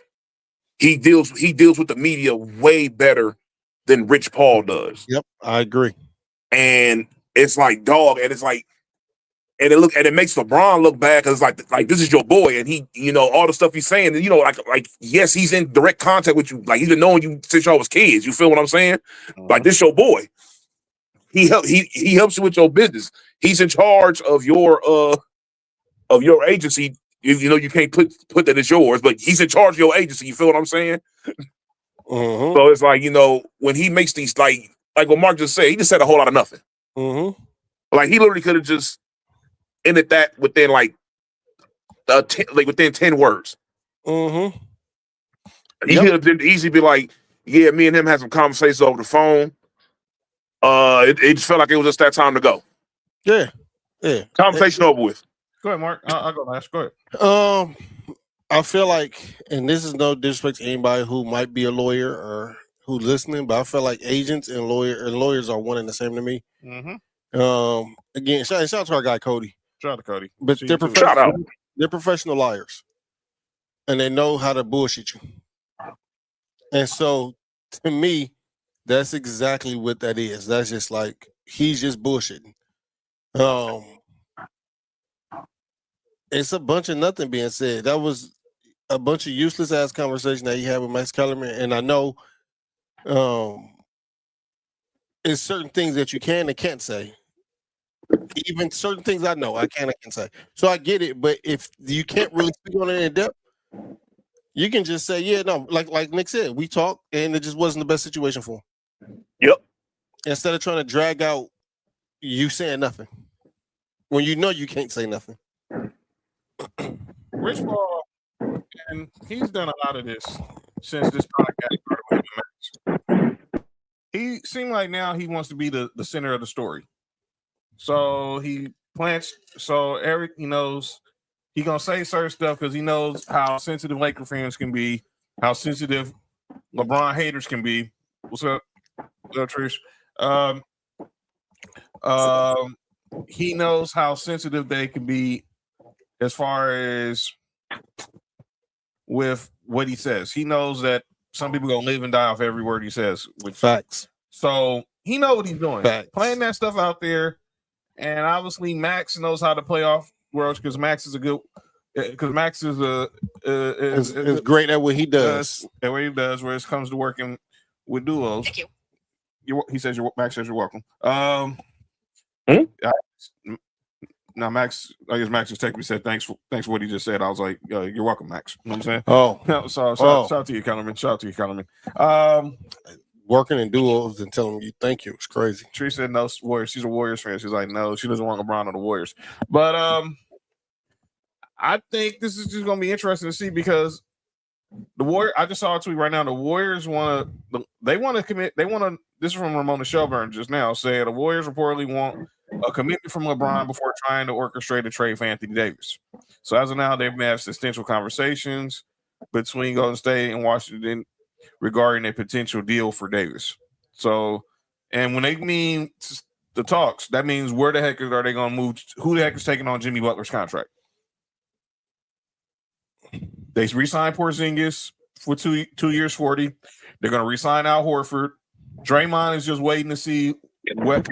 He deals with the media way better than Rich Paul does. Yep, I agree. And it's like, dog, and it's like, and it makes LeBron look bad, because like this is your boy, and he, all the stuff he's saying, like yes, he's in direct contact with you, like he's been knowing you since y'all was kids. You feel what I'm saying? Like, this your boy. He helps you with your business. He's in charge of your agency. You can't put that as yours, but he's in charge of your agency. You feel what I'm saying? So it's like, when he makes these, like what Mark just said, he just said a whole lot of nothing. Like, he literally could have just ended that within within 10 words. He could have easily be like, yeah, me and him had some conversations over the phone. It just felt like it was just that time to go. Yeah. Conversation over with. Go ahead, Mark. I'll go last. Go ahead. I feel like, and this is no disrespect to anybody who might be a lawyer or who's listening, but I feel like agents and lawyers are one and the same to me. Again, shout out to our guy Cody. Shout out to Cody. But they're professional liars, and they know how to bullshit you. And so, to me, that's exactly what that is. That's just like, he's just bullshitting. It's a bunch of nothing being said. That was a bunch of useless ass conversation that he had with Max Kellerman, and I know, it's certain things that you can and can't say. Even certain things I know I can and can't say. So I get it, but if you can't really speak on it in depth, you can just say, yeah, no, like Nick said, we talked and it just wasn't the best situation for him. Yep. Instead of trying to drag out you saying nothing when you know you can't say nothing. Rich Paul, and he's done a lot of this since this podcast started with him. He seemed like now he wants to be the center of the story. So he plants. So Eric, he knows he's gonna say certain stuff because he knows how sensitive Laker fans can be, how sensitive LeBron haters can be. What's up? What's up, Trish? He knows how sensitive they can be as far as with what he says. He knows that some people gonna live and die off every word he says. With facts. So he knows what he's doing. Facts. Playing that stuff out there. And obviously, Max knows how to play off worlds because Max is is great at what he does. At what he does, where it comes to working with duos. Thank you. Max says you're welcome. Now Max, I guess Max just texted me, said thanks for what he just said. I was like, you're welcome, Max. You know what I'm saying? Shout out to you, Kellerman. Shout out to you, Kellerman. Working in duos and telling you thank you. It's crazy. Tree said no Warriors. She's a Warriors fan. She's like, no, she doesn't want LeBron on the Warriors. But I think this is just gonna be interesting to see because the Warriors. I just saw a tweet right now. The Warriors want to. They want to commit. They want to. This is from Ramona Shelburne just now saying the Warriors reportedly want a commitment from LeBron before trying to orchestrate a trade for Anthony Davis. So as of now, they've had substantial conversations between Golden State and Washington regarding a potential deal for Davis. So, and when they mean the talks, that means where the heck are they going to move? Who the heck is taking on Jimmy Butler's contract? They re-signed Porzingis for 2 years, 40. They're going to re-sign Al Horford. Draymond is just waiting to see what,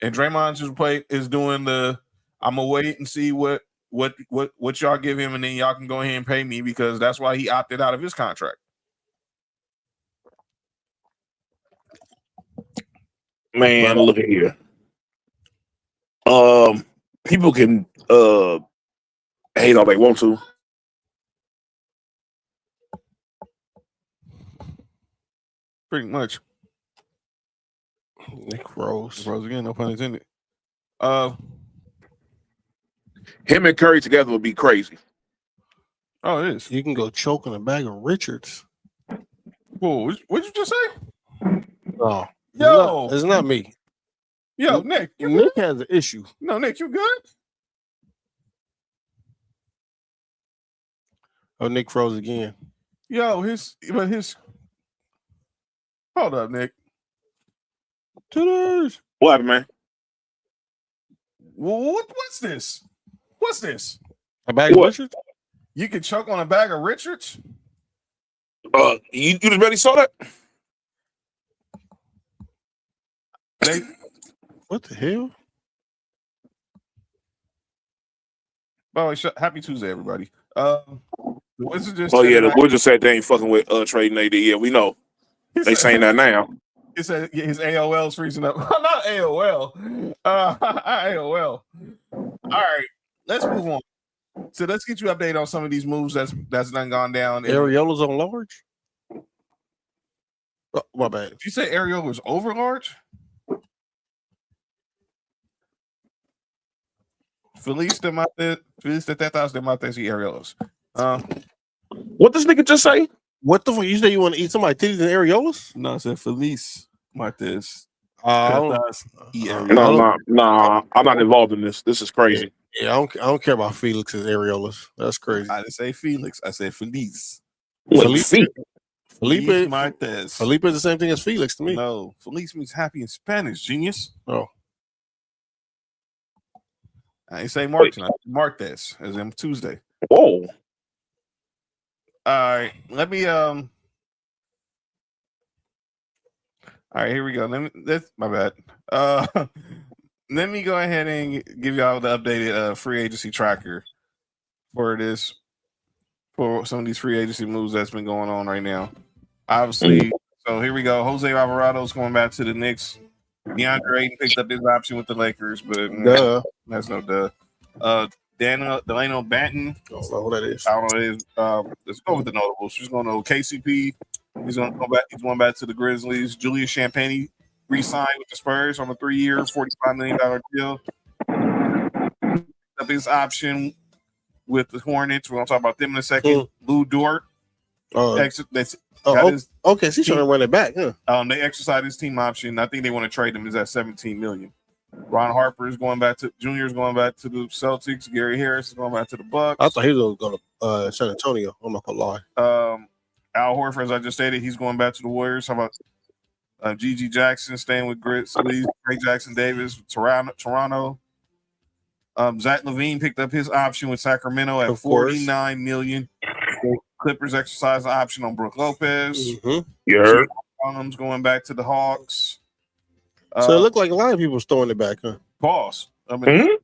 and Draymond is doing the. I'm gonna wait and see what y'all give him, and then y'all can go ahead and pay me because that's why he opted out of his contract. Man, look at here. People can hate all they want to. Pretty much. Nick Rose again, no pun intended. Him and Curry together would be crazy. Oh, it is. You can go choke on a bag of Richards. Whoa, what'd you just say? Oh, yo, it's not me. Yo, Nick, Nick has an issue. No, Nick, you good? Oh, Nick froze again. Yo, his. Hold up, Nick. What happened, man? What's this? What's this? A bag of Richards? You can choke on a bag of Richards? You just barely saw that? What the hell? Oh, happy Tuesday, everybody. The Wizards just the Wizards said they ain't fucking with trading AD. Yeah, we know. They saying that now. He said his AOL's freezing up. Not AOL. AOL. All right, let's move on. So let's get you updated on some of these moves that's done gone down. Ariola's on large? Oh, my bad. Did you say Ariola was over large? Feliz de tetas de mates y Ariolas. What this nigga just say? What the fuck? You say you want to eat somebody's titties and areolas? No, I said Feliz Martes. No, I'm not involved in this. This is crazy. Yeah, I don't care about Felix's areolas. That's crazy. I didn't say Felix. I said Feliz. Felipe Martes. Felipe is the same thing as Felix to me. No, Feliz means happy in Spanish, genius. Oh. I didn't say Martin. I said Martes, as in Tuesday. Whoa. All right, let me all right, here we go. That's my bad. Let me go ahead and give y'all the updated free agency tracker for some of these free agency moves that's been going on right now. Obviously, so here we go. Jose Alvarado's going back to the Knicks. DeAndre Ayton picked up his option with the Lakers, but that's no duh. Delano Banton. I don't know who that is. I don't know what it is. Let's go with the notables. She's going to KCP. He's going to go back. He's going back to the Grizzlies. Julius Champagnie re-signed with the Spurs on a 3-year, $45 million deal. Up his option with the Hornets. We're going to talk about them in a second. Lou Dort. Okay, so he's trying to run it back. Huh? They exercised his team option. I think they want to trade him. Is at $17 million. Ron Harper is going back to Junior is going back to the Celtics. Gary Harris is going back to the Bucks. I thought he was going to San Antonio. I'm not gonna lie. Al Horford, as I just stated, he's going back to the Warriors. How about Gigi Jackson staying with Grizzlies? Ray Jackson Davis, Toronto. Zach LaVine picked up his option with Sacramento at $49 million. Clippers exercised the option on Brook Lopez. Yeah. Condom's going back to the Hawks. So it looked like a lot of people was throwing it back, huh? Pause. Ryan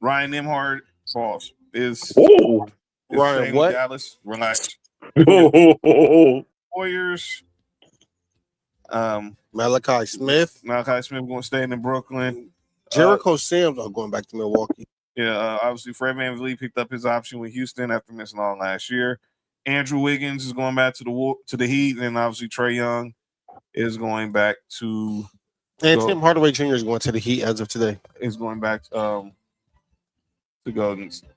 Nembhard, pause. Is Ryan what? Dallas. Relax. Warriors. Malachi Smith going to stay in Brooklyn. Jericho Sims are going back to Milwaukee. Yeah, obviously Fred VanVleet picked up his option with Houston after missing all last year. Andrew Wiggins is going back to the Heat, and obviously Trae Young is going back to. And Tim Hardaway Jr. is going to the Heat as of today. Is going back to Golden State.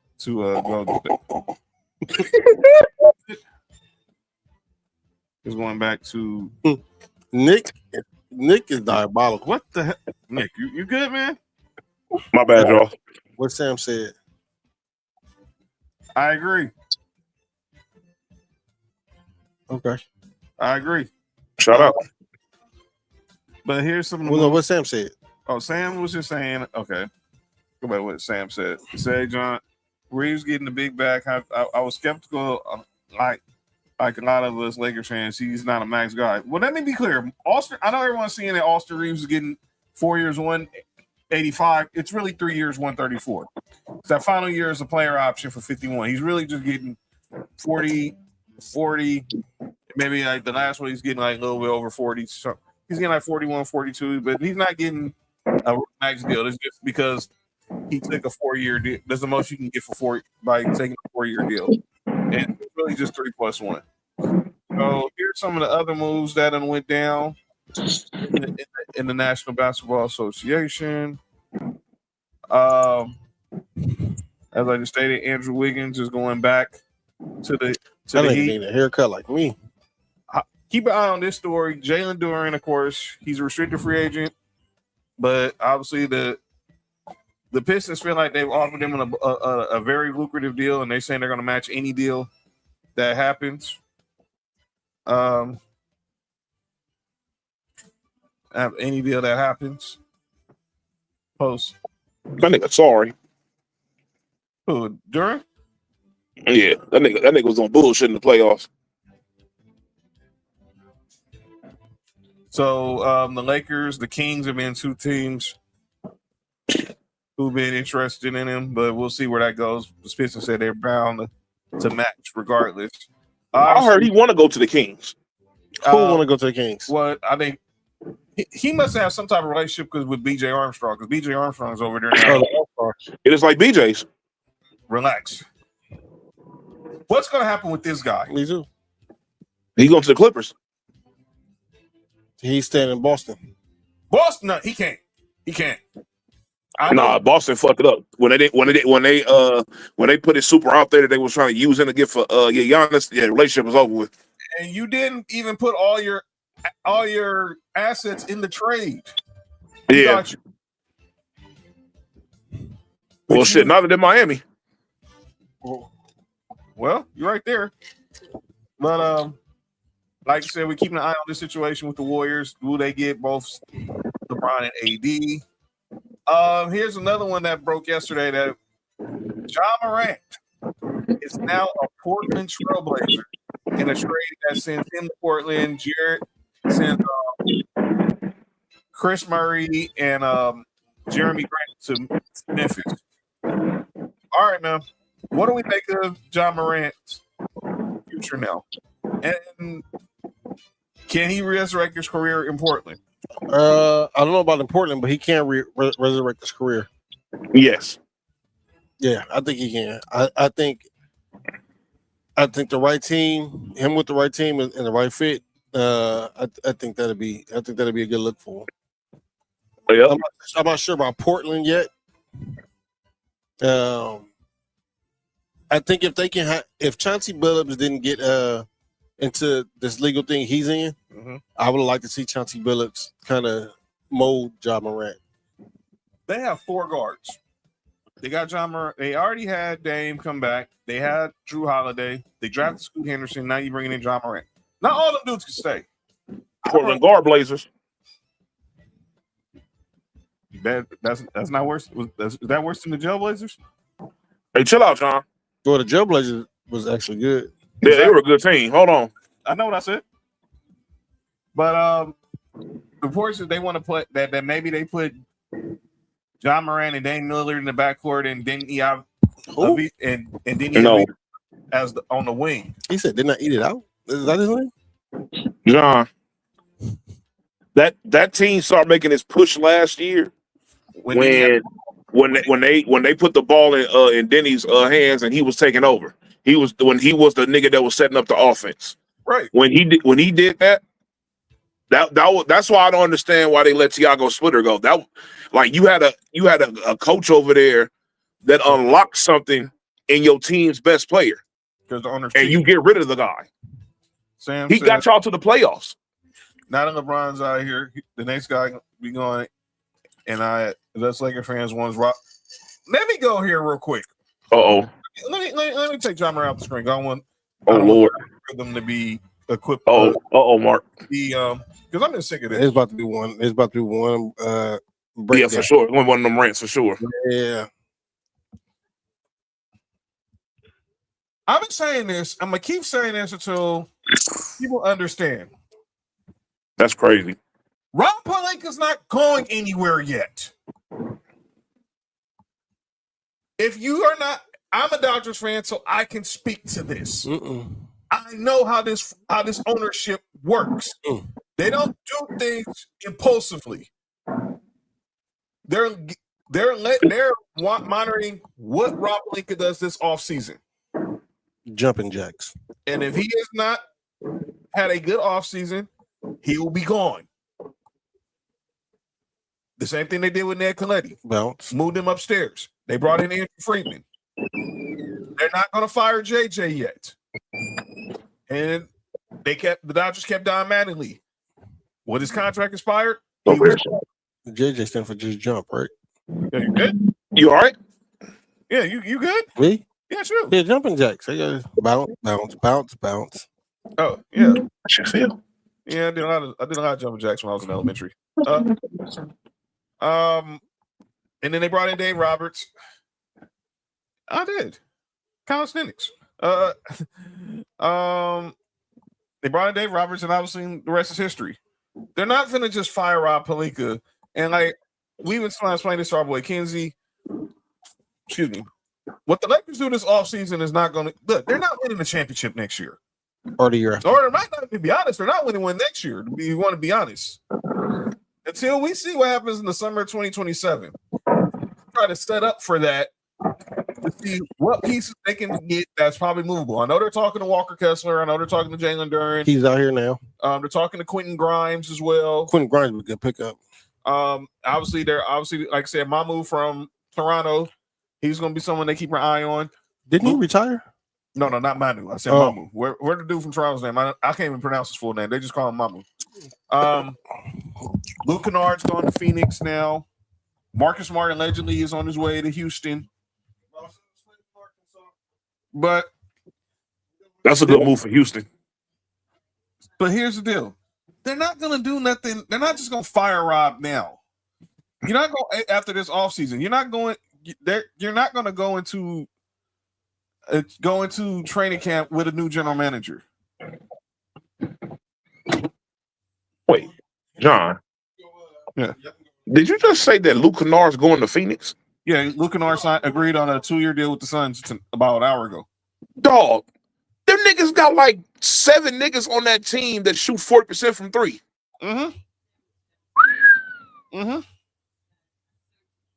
Is going back to Nick. Nick is diabolical. What the heck? Nick, you good, man? My bad, y'all. What Sam said. I agree. Okay. I agree. Shut up. But here's some of the what Sam said. Oh, Sam was just saying, okay. Go back what Sam said. He said, John, Reeves getting the big back. I was skeptical like a lot of us Lakers fans, he's not a max guy. Well, let me be clear. I know everyone's seeing that Austin Reeves is getting 4 years, 185. It's really 3 years, 134. It's that final year is a player option for 51. He's really just getting 40, maybe like the last one he's getting like a little bit over 40. So he's getting like 41, 42, but he's not getting a max deal. It's just because he took a 4-year deal. That's the most you can get for by taking a 4-year deal. And it's really just 3+1. So here's some of the other moves that went down in the National Basketball Association. As I just stated, Andrew Wiggins is going back to the Heat. Need a haircut like me. Keep an eye on this story. Jalen Duren, of course, he's a restricted free agent, but obviously the Pistons feel like they've offered him a very lucrative deal, and they're saying they're going to match any deal that happens. Any deal that happens. Post. That nigga sorry. Who, Duren? Yeah, that nigga was on bullshit in the playoffs. So the Lakers, the Kings have been two teams who've been interested in him, but we'll see where that goes. The Pistons said they're bound to match regardless. I heard he want to go to the Kings. Who want to go to the Kings? Well, I think he must have some type of relationship with BJ Armstrong, because BJ Armstrong's over there now. It is like BJ's. Relax. What's going to happen with this guy? Me too. He going to the Clippers. He's staying in Boston. Boston, no, he can't. He can't. Nah, Boston fucked it up when they put his super out there that they was trying to use him to get for Giannis. Yeah, the relationship was over with. And you didn't even put all your assets in the trade. Yeah. Well, shit, neither did Miami. Well, you're right there. But like I said, we're keeping an eye on this situation with the Warriors. Will they get both LeBron and AD? Here's another one that broke yesterday that Ja Morant is now a Portland Trailblazer in a trade that sends him to Portland. Jared sends Chris Murray and Jeremy Grant to Memphis. All right, man. What do we make of Ja Morant's future now? And can he resurrect his career in Portland? I don't know about in Portland, but he can resurrect his career. Yes. Yeah, I think he can. I think the right team, him with the right team and the right fit. I think that'd be a good look for him. Yep. I'm not sure about Portland yet. I think if they can, if Chauncey Billups didn't get into this legal thing he's in, I would like to see Chauncey Billups kind of mold Ja Morant. They have 4 guards. They got Ja Morant. They already had Dame come back. They had Drew Holiday. They drafted Scoot Henderson. Now you're bringing in Ja Morant. Not all them dudes can stay. Portland guard Blazers. That's not worse. Is that worse than the Jailblazers? Hey, chill out, John. Well, the Jailblazers was actually good. Yeah, they were a good team. Hold on. I know what I said. But reports that they want to put that maybe they put Ja Morant and Dame Lillard in the backcourt and then as on the wing. He said, "Didn't I eat it out?" Is that his name? John. That team started making this push last year when they put the ball in Denny's hands and he was taking over. He was the nigga that was setting up the offense. Right. When he did that that's why I don't understand why they let Tiago Splitter go. That like you had a coach over there that unlocked something in your team's best player. Because the owner's and you get rid of the guy. He got y'all to the playoffs. Now that LeBron's out here, the next guy be going, and us Laker fans one's rock. Let me go here real quick. Uh-oh. Let me take John Moran out the screen. I want Lord for them to be equipped. Mark. Because I'm just sick of this. It's about to be one. It's about to be one. Yeah, for sure. One of them rants for sure. Yeah. I've been saying this. I'm gonna keep saying this until people understand. That's crazy. Rob Pelinka's not going anywhere yet. If you are not, I'm a Dodgers fan, so I can speak to this. I know how this ownership works. They don't do things impulsively. They're monitoring what Rob Pelinka does this offseason. Jumping jacks. And if he has not had a good offseason, he will be gone. The same thing they did with Ned Colletti. Bounce. Moved him upstairs. They brought in Andrew Friedman. They're not going to fire JJ yet. And the Dodgers kept Don Mattingly. When his contract expired, JJ stand for just jump, right? Yeah, you good? You all right? Yeah, you good? Me? Yeah, sure. Yeah, jumping jacks. I got bounce. Oh, yeah. I should feel. Yeah, I did a lot of jumping jacks when I was in elementary. And then they brought in Dave Roberts. I did. Calisthenics. They brought in Dave Roberts, and obviously the rest is history. They're not going to just fire Rob Pelinka. And like we even explained this to our boy Kenzie. Excuse me. What the Lakers do this offseason is not going to look. They're not winning the championship next year. Or the year after. Or they might not, to be honest, they're not winning one next year. If you want to be honest. Until we see what happens in the summer of 2027. Try to set up for that to see what pieces they can get that's probably movable. I know they're talking to Walker Kessler. I know they're talking to Jalen Duren. He's out here now. They're talking to Quentin Grimes as well. Quentin Grimes would get pick up. Obviously, like I said, Mamu from Toronto. He's going to be someone they keep an eye on. Didn't he retire? No, not Manu. I said Mamu. Where the dude from Toronto's name? I can't even pronounce his full name. They just call him Mamu. Luke Kennard's going to Phoenix now. Marcus Smart allegedly is on his way to Houston. But that's a good move for Houston. But here's the deal. They're not going to do nothing. They're not just going to fire Rob now. You're not going after this offseason. You're not going to go into training camp with a new general manager. Wait, John. Yeah. Did you just say that Luke Kennard's going to Phoenix? Yeah, Luke Kennard agreed on a 2-year deal with the Suns about an hour ago. Dog, them niggas got like 7 niggas on that team that shoot 40% from 3.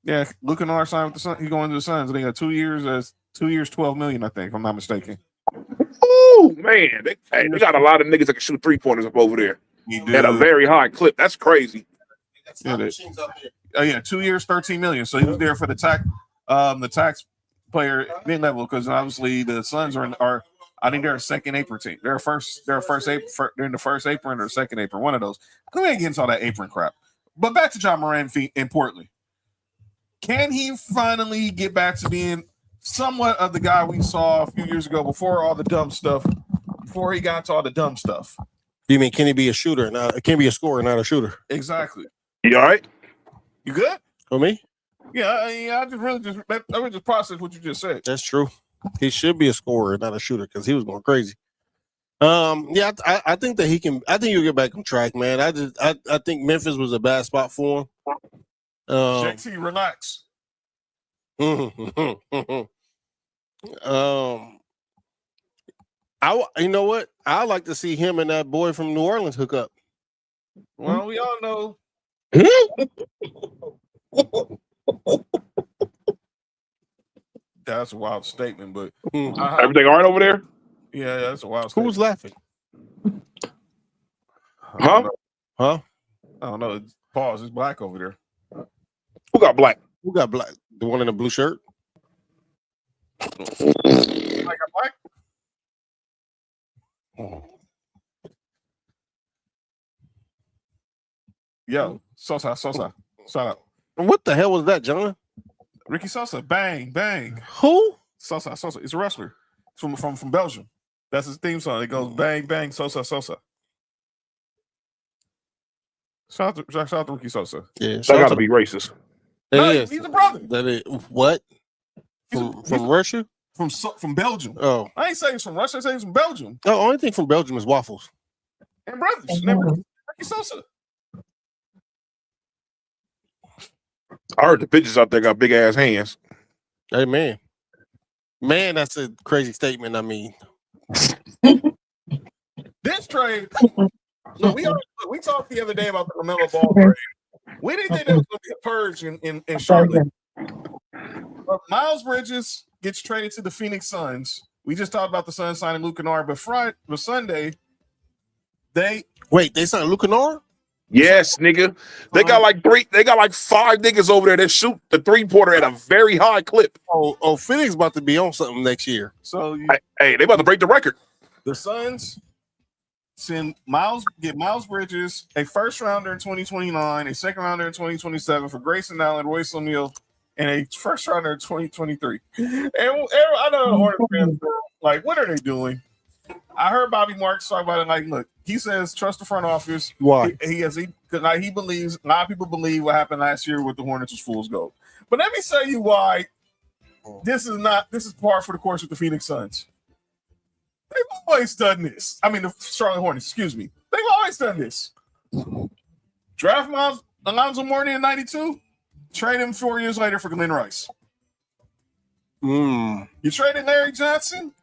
Yeah, Luke Kennard signed with the Suns. He's going to the Suns. They got 2 years, 2 years, $12 million, I think, if I'm not mistaken. Oh man, they got a lot of niggas that can shoot 3-pointers up over there at a very high clip. That's crazy. Yeah, 2 years, $13 million. So he was there for the taxpayer mid-level because obviously the Suns are I think they're a second apron team. They're in the first apron or second apron, one of those. I ain't getting into all that apron crap. But back to John Moran in Portland. Can he finally get back to being somewhat of the guy we saw a few years ago before all the dumb stuff, before he got to all the dumb stuff? You mean can he be a shooter? Can he be a scorer, not a shooter? Exactly. You all right? You good? For me? Yeah, I just processed what you just said. That's true. He should be a scorer, not a shooter, because he was going crazy. Yeah, I think that he can. I think he'll get back on track, man. I think Memphis was a bad spot for him. JT, relax. You know what? I like to see him and that boy from New Orleans hook up. Well, we all know. That's a wild statement, but everything all right over there? Yeah, that's a wild statement. Who's laughing? Huh? I don't know. Pause. It's black over there. Who got black? Who got black? The one in the blue shirt? I got black? Yo, Sosa. Shout out. What the hell was that, John? Ricky Sosa. Bang, bang. Who? Sosa. It's a wrestler. It's from Belgium. That's his theme song. It goes bang, bang, Sosa. Shout out to Ricky Sosa. Yeah, that got to be racist. He's a brother. That is what? From Russia? from Belgium. Oh, I ain't saying he's from Russia. I say he's from Belgium. the only thing from Belgium is waffles. And brothers, never Ricky Sosa. I heard the bitches out there got big ass hands. Hey man, that's a crazy statement. I mean, This trade. Look, we talked the other day about the LaMelo Ball trade. We didn't think there was going to be a purge in Charlotte. But Miles Bridges gets traded to the Phoenix Suns. We just talked about the Suns signing Luke Kennard, but Sunday they signed Luke Kennard? Yes, nigga. They got like 5 niggas over there that shoot the 3-pointer at a very high clip. Oh, Phoenix about to be on something next year. So Hey, they about to break the record. the Suns get Miles Bridges, a first rounder in 2029, a second rounder in 2027 for Grayson Allen, Royce O'Neal, and a first rounder in 2023. And I know the Hornets fans are like, what are they doing? I heard Bobby Marks talk about it. Like, look, he says trust the front office. Why? He believes a lot of people believe what happened last year with the Hornets was fool's gold. But let me tell you why this is par for the course with the Phoenix Suns. They've always done this. I mean, the Charlotte Hornets, excuse me. They've always done this. Draft Alonzo Mourning in 92, trade him 4 years later for Glenn Rice. You traded Larry Johnson.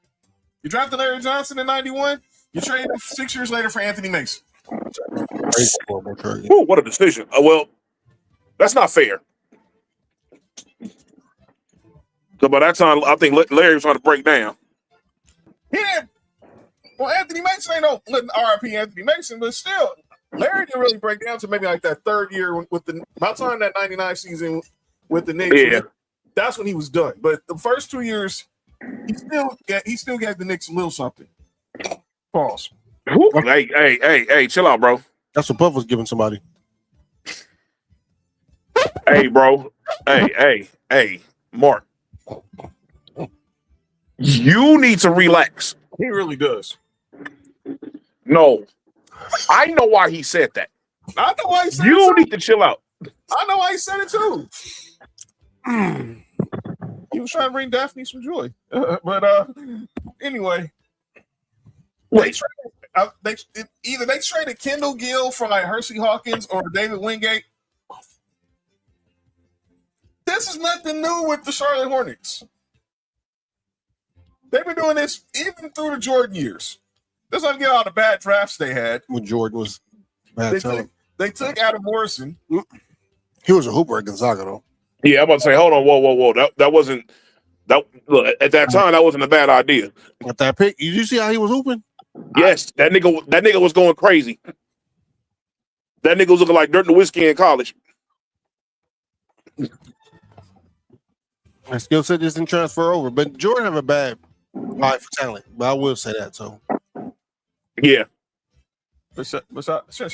You drafted Larry Johnson in 91. You traded him 6 years later for Anthony Mason. Ooh, what a decision. Well, that's not fair. So by that time, I think Larry was trying to break down. He didn't. Well, Anthony Mason ain't no RIP Anthony Mason, but still, Larry didn't really break down to maybe like that third year with by the time that 99 season with the Knicks. Yeah. That's when he was done. But the first 2 years, he still gave the Knicks a little something. Pause. Hey, chill out, bro. That's what Puff was giving somebody. Hey, bro. Hey, Mark. You need to relax. He really does. No. I know why he said that. I know why he said it You too. need to chill out. I know why he said it too. He was trying to bring Daphne some joy. But anyway. Wait. They traded Kendall Gill for like Hersey Hawkins or David Wingate. This is nothing new with the Charlotte Hornets. They've been doing this even through the Jordan years. Let's not get all the bad drafts they had. When Jordan was bad time. They took Adam Morrison. He was a hooper at Gonzaga, though. Yeah, I'm about to say, hold on, whoa. That wasn't that. Look, at that time, that wasn't a bad idea. At that pick, did you see how he was hooping? Yes, that nigga was going crazy. That nigga was looking like Dirt and Whiskey in college. My skill set just didn't transfer over, but Jordan have a bad eye for talent. But I will say that. So, yeah. But shout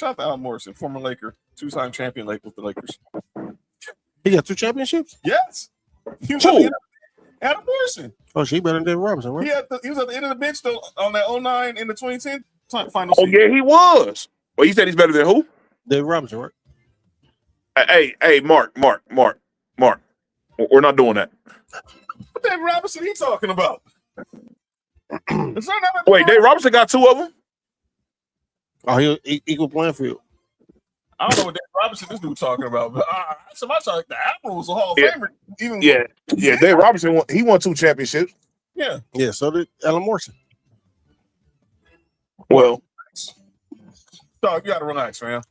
out to Adam Morrison, former Laker, 2-time champion with the Lakers. He got 2 championships. Yes. Adam Morrison. Oh, she better than David Robinson, right? He was at the end of the bench though on that 09 and the 2010 final Oh, season. yeah, he was. Well, you said he's better than who? David Robinson, right? Hey, Mark. We're not doing that. What David Robinson he talking about? Wait, Dave Robinson got 2 of them? Oh, he equal playing field. I don't know what David Robinson this dude talking about, but somebody talking the Admiral was a Hall of Yeah. Famer. Even Yeah, Dave Robinson won 2 championships. Yeah. Yeah, so did Alan Morrison. Well, dog, you gotta relax, man.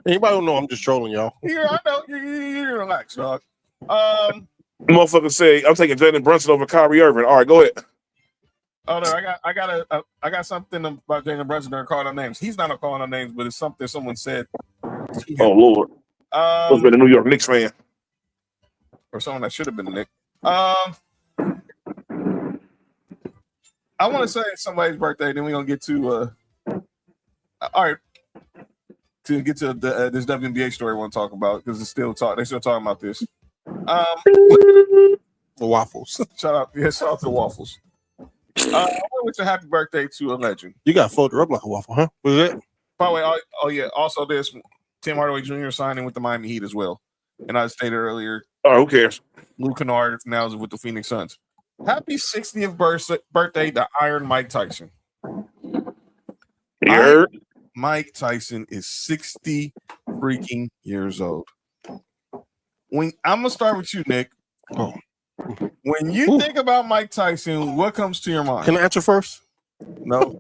Anybody don't know I'm just trolling y'all. Yeah, I know. You relax, dog. motherfucker say I'm taking Jalen Brunson over Kyrie Irving. All right, go ahead. Oh no, I got something about Jalen Brunson. They're calling our names. He's not calling our names, but it's something someone said. Oh Lord, must been a New York Knicks fan or someone that should have been a Knick. I want to say it's somebody's birthday. Then we're gonna get to all right. To get to this WNBA story I want to talk about because they're still talking about this. The waffles. Shout out to the waffles. I want to wish a happy birthday to a legend. You got folded up like a waffle, huh? Was it? By the way, oh yeah. Also, there's Tim Hardaway Jr. signing with the Miami Heat as well. And I stated earlier, Oh, who cares? Luke Kennard now is with the Phoenix Suns. Happy 60th birthday to Iron Mike Tyson. You heard? Mike Tyson is 60 freaking years old. I'm gonna start with you, Nick. Oh. When you think about Mike Tyson, what comes to your mind? Can I answer first? No.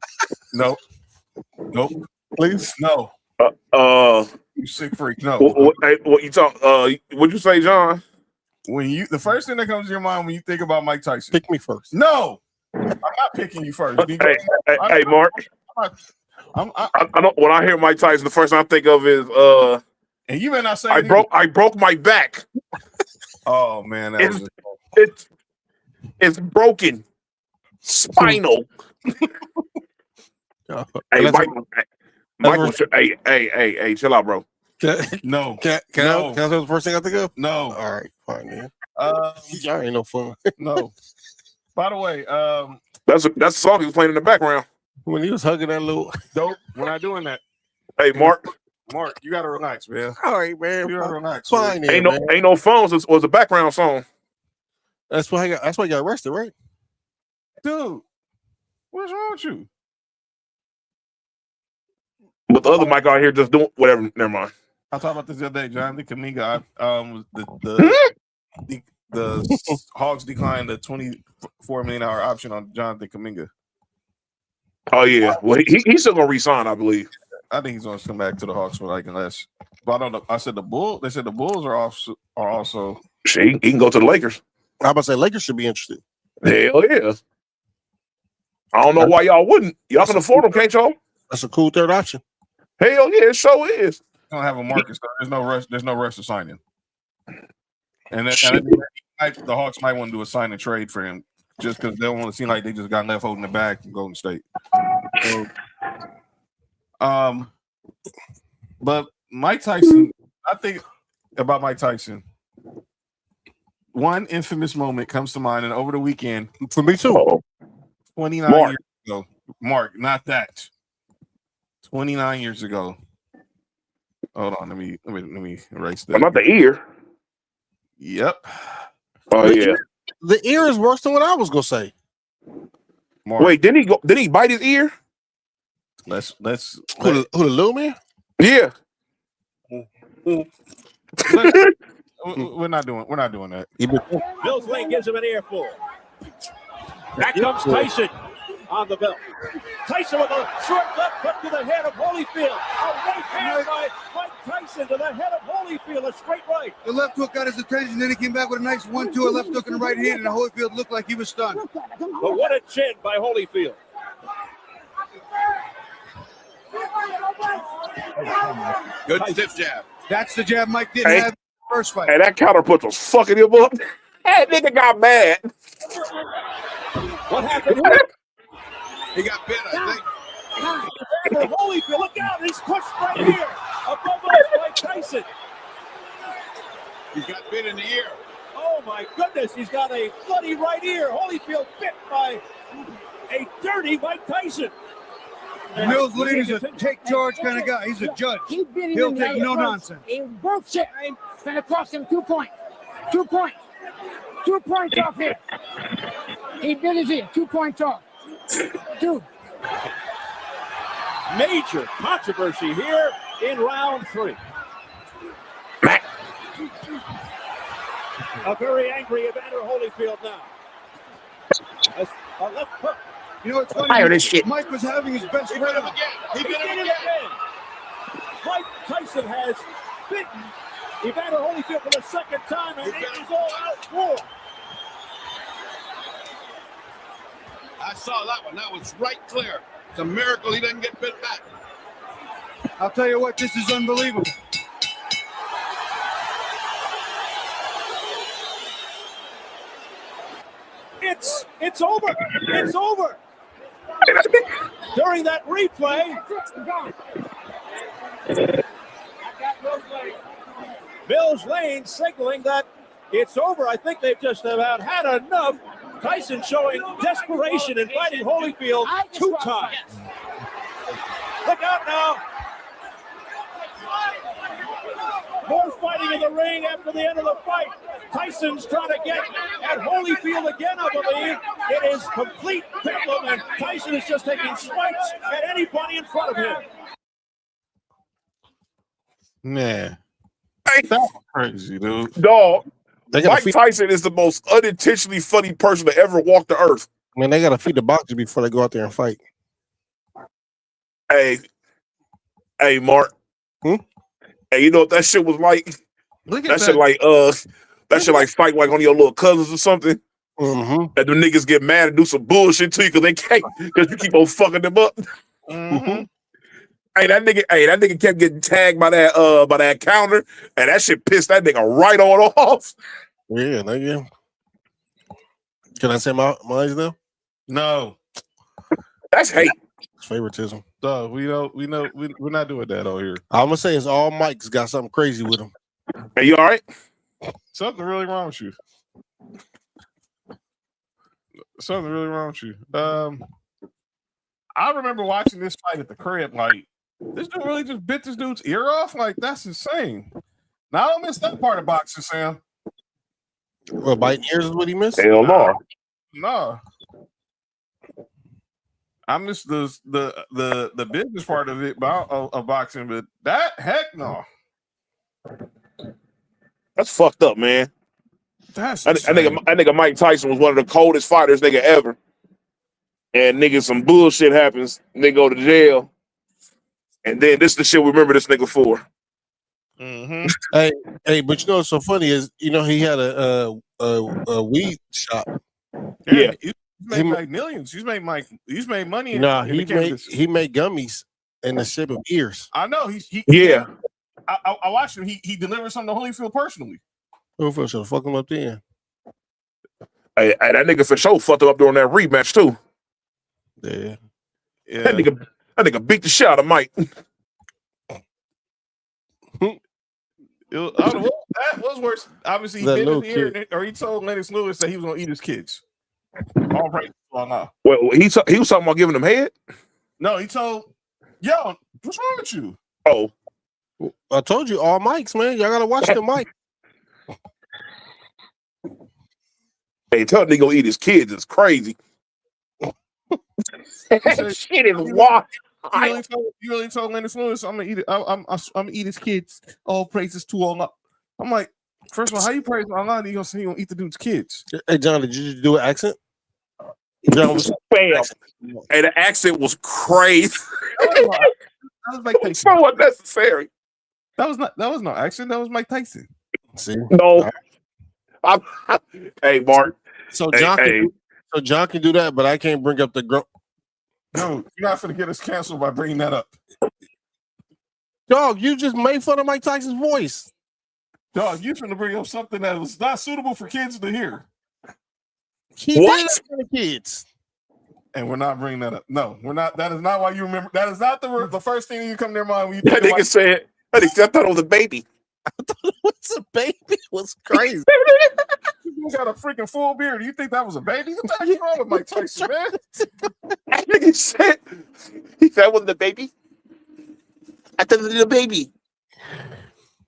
Nope. Please? No. You sick freak. No. What you talk? What'd you say, John? The first thing that comes to your mind when you think about Mike Tyson. Pick me first. No. I'm not picking you first. Hey, Mark. I don't. When I hear Mike Tyson, the first thing I think of is and you better not say I broke my back. Oh man, it's broken, spinal. Hey, Michael, hey, chill out, bro. No. Can I say the first thing I think of? No. All right, fine, man. Y'all ain't no fun. No. By the way, that's the song he was playing in the background when he was hugging that little. Dope. We're not doing that. Hey, Mark, you gotta relax, man. All right, man. You gotta relax. Fine, ain't no phones. Was a background song. That's why he got arrested, right? Dude, what's wrong with you? But the other Mike out here just doing whatever. Never mind. I talked about this the other day. Jonathan Kaminga, the Hawks declined the $24 million option on Jonathan Kaminga. Oh yeah, well he's still gonna resign, I believe. I think he's gonna come back to the Hawks for less. But I don't know. I said the Bulls. They said the Bulls are also. He can go to the Lakers. I'm about to say Lakers should be interested. Hell yeah. I don't know why y'all wouldn't. Y'all can afford them, can't y'all? That's a cool third option. Hell yeah, it sure is. Don't have a market, so there's no rush. There's no rush to sign him. And the Hawks might want to do a sign and trade for him, just because they don't want to seem like they just got left holding the bag from Golden State. So, but Mike Tyson, I think about Mike Tyson. One infamous moment comes to mind, and over the weekend, for me too. 29 years ago, Mark, not that. 29 years ago. Hold on, let me erase that. Not the ear. Yep. Oh yeah. The ear is worse than what I was gonna say. Mark. Wait, did he bite his ear? Let's who the little man? Yeah. We're not doing that. Mills Lane gives him an earful. Back comes Tyson on the belt. Tyson with a short left hook to the head of Holyfield. A right hand by Mike Tyson to the head of Holyfield. A straight right. The left hook got his attention. Then he came back with a nice 1-2, a left hook in the right hand, and Holyfield looked like he was stunned. But what a chin by Holyfield. Good stiff jab. That's the jab Mike didn't have in the first fight. Hey, that counterpunch was fucking him up. That nigga got mad. What happened here? He got bit, I think. Holyfield, look out! He's pushed right here. Above us, Mike Tyson. He's got bit in the ear. Oh my goodness, he's got a bloody right ear. Holyfield bit by a dirty Mike Tyson. Mills Lane is a take charge kind of guy. He's a judge. He'll take no nonsense. He broke shit. I'm going to cost him 2 points. 2 points. 2 points off here. He bit his ear. 2 points off. Dude. Major controversy here in round 3. A very angry Evander Holyfield now. A left hook. You know what's funny? Mike was having his best round. He did it again. Mike Tyson has bitten Evander Holyfield for the second time, and it is all out war. I saw that one. That was right clear. It's a miracle he didn't get bit back. I'll tell you what, this is unbelievable. It's over. It's over. During that replay, Mills Lane signaling that it's over. I think they've just about had enough. Tyson showing desperation and fighting Holyfield 2 times. Look out now. More fighting in the ring after the end of the fight. Tyson's trying to get at Holyfield again, I believe. It is complete bedlam, and Tyson is just taking swipes at anybody in front of him. Man, Hey, that's crazy, dude. dog, They gotta Mike feed, Tyson is the most unintentionally funny person to ever walk the earth. man, they gotta feed the boxers before they go out there and fight. Hey, Mark. Hmm? Hey, you know what that shit was like? Look at That that. shit like that shit like fight like one of your little cousins or something. Mm-hmm. And the niggas get mad and do some bullshit to you because they can't, because you keep on fucking them up. Mhm. Hey, that nigga kept getting tagged by that counter, and that shit pissed that nigga right on off. Yeah, nigga. Can I say mine now? No, That's hate. It's favoritism. dog. We're not doing that over here. I'm gonna say it's all Mike's got something crazy with him. Hey, you all right? Something really wrong with you. Something really wrong with you. I remember watching this fight at the crib. Like, this dude really just bit this dude's ear off. Like, that's insane. Now I don't miss that part of boxing, Sam. Well, biting ears is what he missed. Hell no. No, I miss the business part of it of boxing, but that heck no. That's fucked up, man. That's I think Mike Tyson was one of the coldest fighters nigga ever. And nigga, some bullshit happens. Nigga go to jail. And then this the shit we remember this nigga for. Mm-hmm. Hey, but you know what's so funny is he had a weed shop. Yeah. He's made like millions. He's made money. No, in the cannabis. he made gummies in the shape of ears. I know he Yeah. I watched him. He delivered something to Holyfield personally. Holyfield should have fucked him up then. Hey, that nigga for sure fucked him up during that rematch too. Yeah. That nigga beat the shit out of Mike. That was worse. Obviously, he That bit little his ear, kid. or he told Lennox Lewis that he was gonna eat his kids. All right, well, no. Well, he was talking about giving him head. No, he told, yo, what's wrong with you? Oh, I told you all mics, man. Y'all gotta watch the mic. hey, tell nigga gonna eat his kids. It's crazy. That shit is wild. You really told Lennox Lewis I'm gonna eat it. I'm gonna eat his kids. All praises to Allah. I'm like, first of all, how you praise Allah? And you gonna say you gonna eat the dude's kids? Hey, John, did you do an accent? John, Bam. Hey, the accent was crazy. That was Mike Tyson. So unnecessary. That was no accent. That was Mike Tyson. see. No. Hey, Mark. So Hey, John, hey. John can do that, but I can't bring up the girl. No, you're not gonna get us canceled by bringing that up. Dog, you just made fun of Mike Tyson's voice. Dog, you finna bring up something that was not suitable for kids to hear. He What? did that for the kids. And we're not bringing that up. No, we're not. That is not why you remember. That is not the first thing you come to your mind when you That think nigga said, I thought it was a baby. What's a baby? What's crazy? You got a freaking full beard. Do you think that was a baby? What the heck is wrong with Mike Tyson, man? That nigga said, he said it wasn't a baby. I thought it was a baby.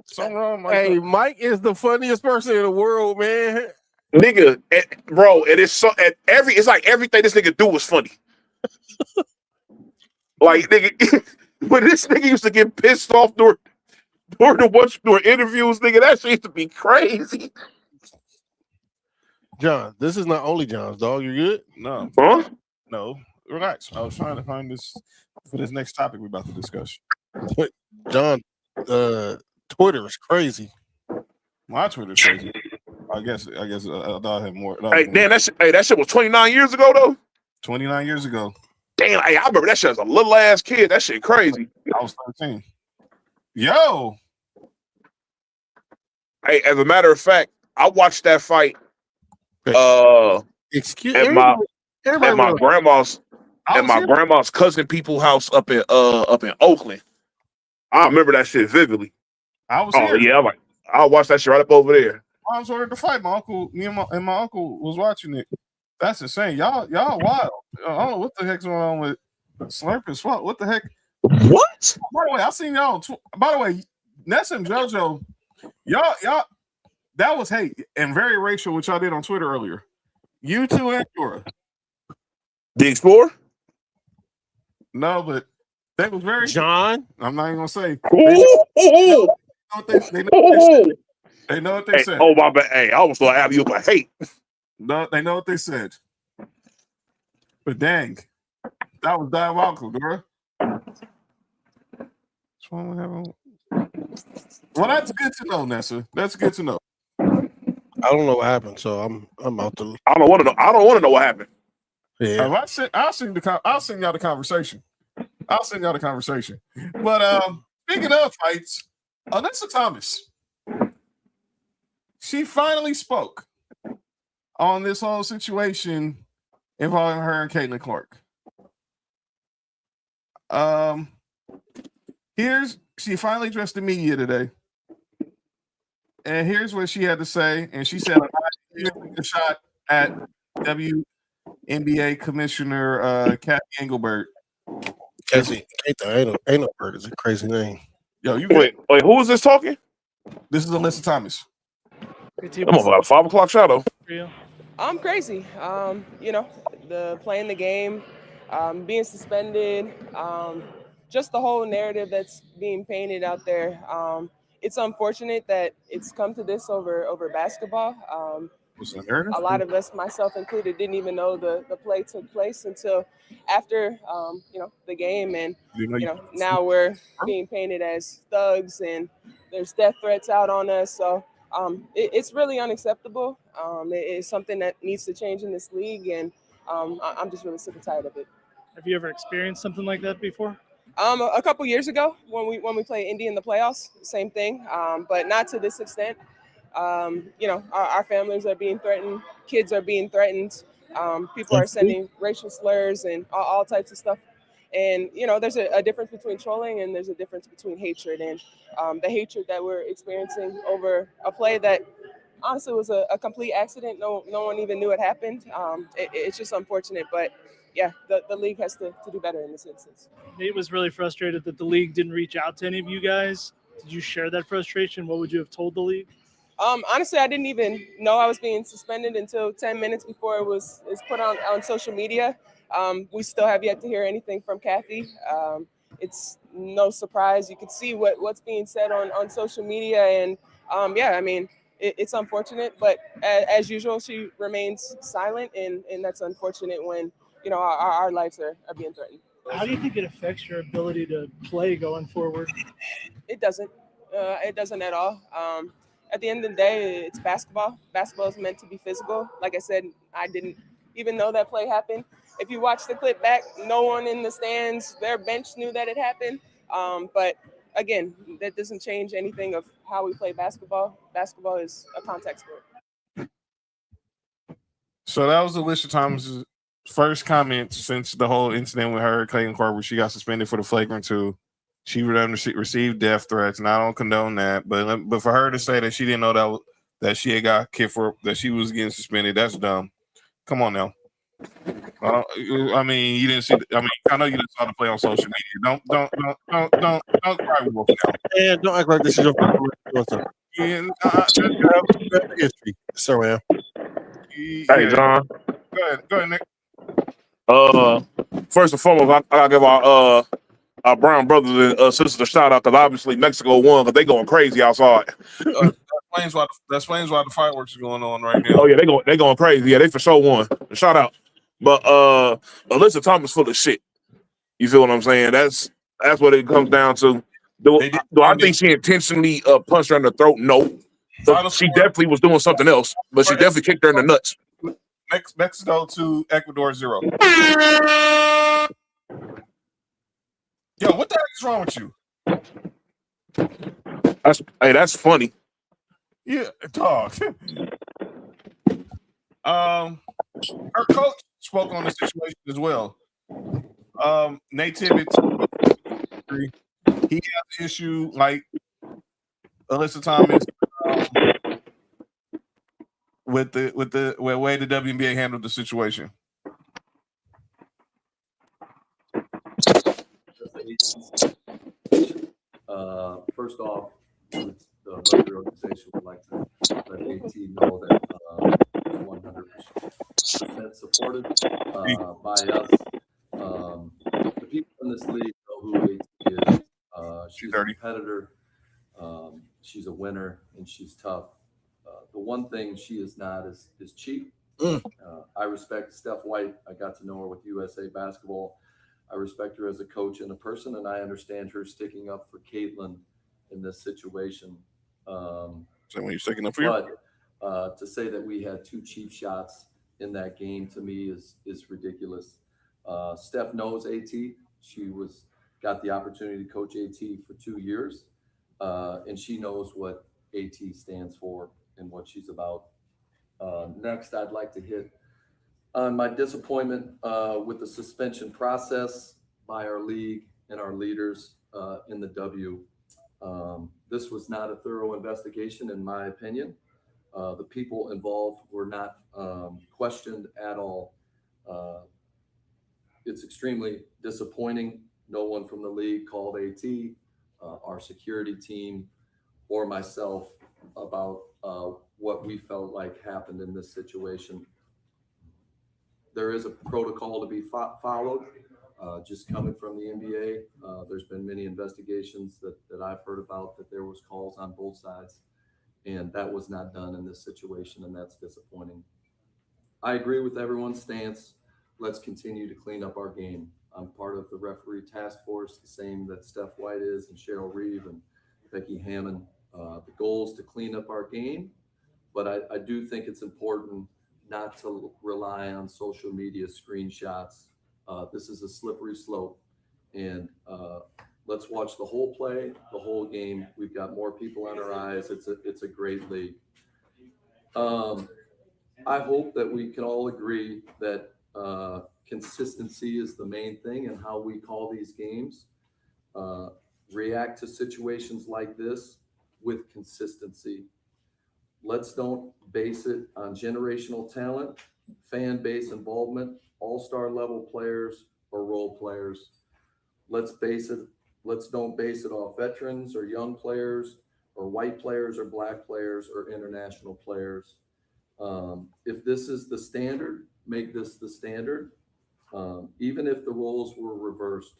Something wrong, Mike. Hey, Mike is the funniest person in the world, man. Nigga, bro, it is so it's like everything this nigga do was funny. Like nigga, when this nigga used to get pissed off during interviews, nigga, that shit used to be crazy. John, this is not only John's, dog. You good? No, Huh? no. Relax. I was trying to find this for this next topic we're about to discuss. John, Twitter is crazy. My Twitter's crazy. I guess I'll have more. Hey, damn, that shit was 29 years ago though. 29 years ago. Damn, hey, I remember that shit as a little ass kid. That shit crazy. I was 13. Yo. Hey, as a matter of fact, I watched that fight. Excuse At my grandma's I at was my here. grandma's cousin people's house up in Oakland. I remember that shit vividly. I was Oh here. yeah, I'll watch that shit right up over there. I was ordered to fight. My uncle, me and my uncle was watching it. That's insane. Y'all wild. I don't know what the heck's going on with Slurp and Swap. What the heck? What? By the way, I seen y'all. By the way, Ness and JoJo Y'all, that was hate and very racial, which y'all did on Twitter earlier. You two and Dora. The Explorer? No, but that was very John. I'm not even gonna say. Ooh. They know what they said. Oh my bad. Hey, I almost thought Abby was like hate. No, they know what they said. But dang, that was diabolical, Dora. Well, that's good to know, Nessa. That's good to know. I don't know what happened, so I'm out to. I don't want to know. I don't want to know what happened. Yeah. I'll send y'all the conversation. But speaking of fights, Alyssa Thomas, she finally spoke on this whole situation involving her and Caitlin Clark. She finally addressed the media today, and here's what she had to say. And she said, "I'm not taking a shot at WNBA Commissioner Kathy Engelbert." Cassie, ain't no bird. It's a crazy name. Yo, you wait, who is this talking? This is Alyssa Thomas. I'm on about 5 o'clock shadow. I'm crazy. The playing the game, being suspended, just the whole narrative that's being painted out there. It's unfortunate that it's come to this over basketball. A lot of us, myself included, didn't even know the play took place until after the game, and now we're being painted as thugs, and there's death threats out on us. So it's really unacceptable. It's something that needs to change in this league, and I'm just really sick and tired of it. Have you ever experienced something like that before? A couple years ago when we played Indy in the playoffs, same thing, but not to this extent. Our families are being threatened, kids are being threatened, people are sending racial slurs and all types of stuff. And, there's a difference between trolling and there's a difference between hatred. And the hatred that we're experiencing over a play that honestly was a complete accident. No one even knew it happened. It's just unfortunate, but yeah, the league has to do better in this instance. Nate was really frustrated that the league didn't reach out to any of you guys. Did you share that frustration? What would you have told the league? Honestly, I didn't even know I was being suspended until 10 minutes before it was put on social media. We still have yet to hear anything from Kathy. It's no surprise. You can see what's being said on social media. And it's unfortunate, but as usual, she remains silent. And that's unfortunate when, our lives are being threatened. How do you think it affects your ability to play going forward? It doesn't. It doesn't at all. At the end of the day, it's basketball. Basketball is meant to be physical. Like I said, I didn't even know that play happened. If you watch the clip back, no one in the stands, their bench knew that it happened. But again, that doesn't change anything of how we play basketball. Basketball is a contact sport. So that was Alyssa Thomas's first comment since the whole incident with her, Caitlin Clark, where she got suspended for the Flagrant 2. She received death threats, and I don't condone that. But for her to say that she didn't know that she had got kicked for that she was getting suspended, that's dumb. Come on now. You didn't see. I know you didn't saw the play on social media. Don't cry wolf now. And don't act like this is your first. History, sir, man. Hey, John. Go ahead, Nick. First and foremost, I gotta give our brown brothers and sisters a shout out because obviously Mexico won, but they going crazy outside. That explains why the fireworks are going on right now. Oh yeah, they going crazy. Yeah, they for sure won. Shout out. But Alyssa Thomas full of shit. You feel what I'm saying? That's what it comes down to. Do I think she intentionally punched her in the throat? No. She definitely was doing something else, but she definitely kicked her in the nuts. Mexico to Ecuador 0. Yo, what the heck is wrong with you? That's funny. Yeah, dog. Her coach spoke on the situation as well. Nate Tibbetts, he has an issue like Alyssa Thomas with the way the WNBA handled the situation. First off, the record supported by us. The people in this league know who AT is. She's a competitor. She's a winner, and she's tough. The one thing she is not is cheap. I respect Steph White. I got to know her with USA Basketball. I respect her as a coach and a person, and I understand her sticking up for Caitlin in this situation. So when you're sticking up for you? But to say that we had 2 cheap shots in that game to me is ridiculous. Steph knows AT. She got the opportunity to coach AT for 2 years, and she knows what AT stands for and what she's about. Next, I'd like to hit on my disappointment with the suspension process by our league and our leaders in the W. This was not a thorough investigation, in my opinion. The people involved were not questioned at all. It's extremely disappointing. No one from the league called AT, our security team, or myself about what we felt like happened in this situation. There is a protocol to be followed. Just coming from the NBA, there's been many investigations that I've heard about that there was calls on both sides, and that was not done in this situation, and that's disappointing. I agree with everyone's stance. Let's continue to clean up our game. I'm part of the referee task force, the same that Steph White is, and Cheryl Reeve and Becky Hammond. The goal is to clean up our game, but I do think it's important not to rely on social media screenshots. This is a slippery slope, and let's watch the whole play, the whole game. We've got more people on our eyes. It's a great league. I hope that we can all agree that consistency is the main thing in how we call these games. React to situations like this with consistency. Let's don't base it on generational talent, fan base involvement, all-star level players, or role players. Let's don't base it off veterans or young players or white players or black players or international players. If this is the standard, make this the standard. Even if the roles were reversed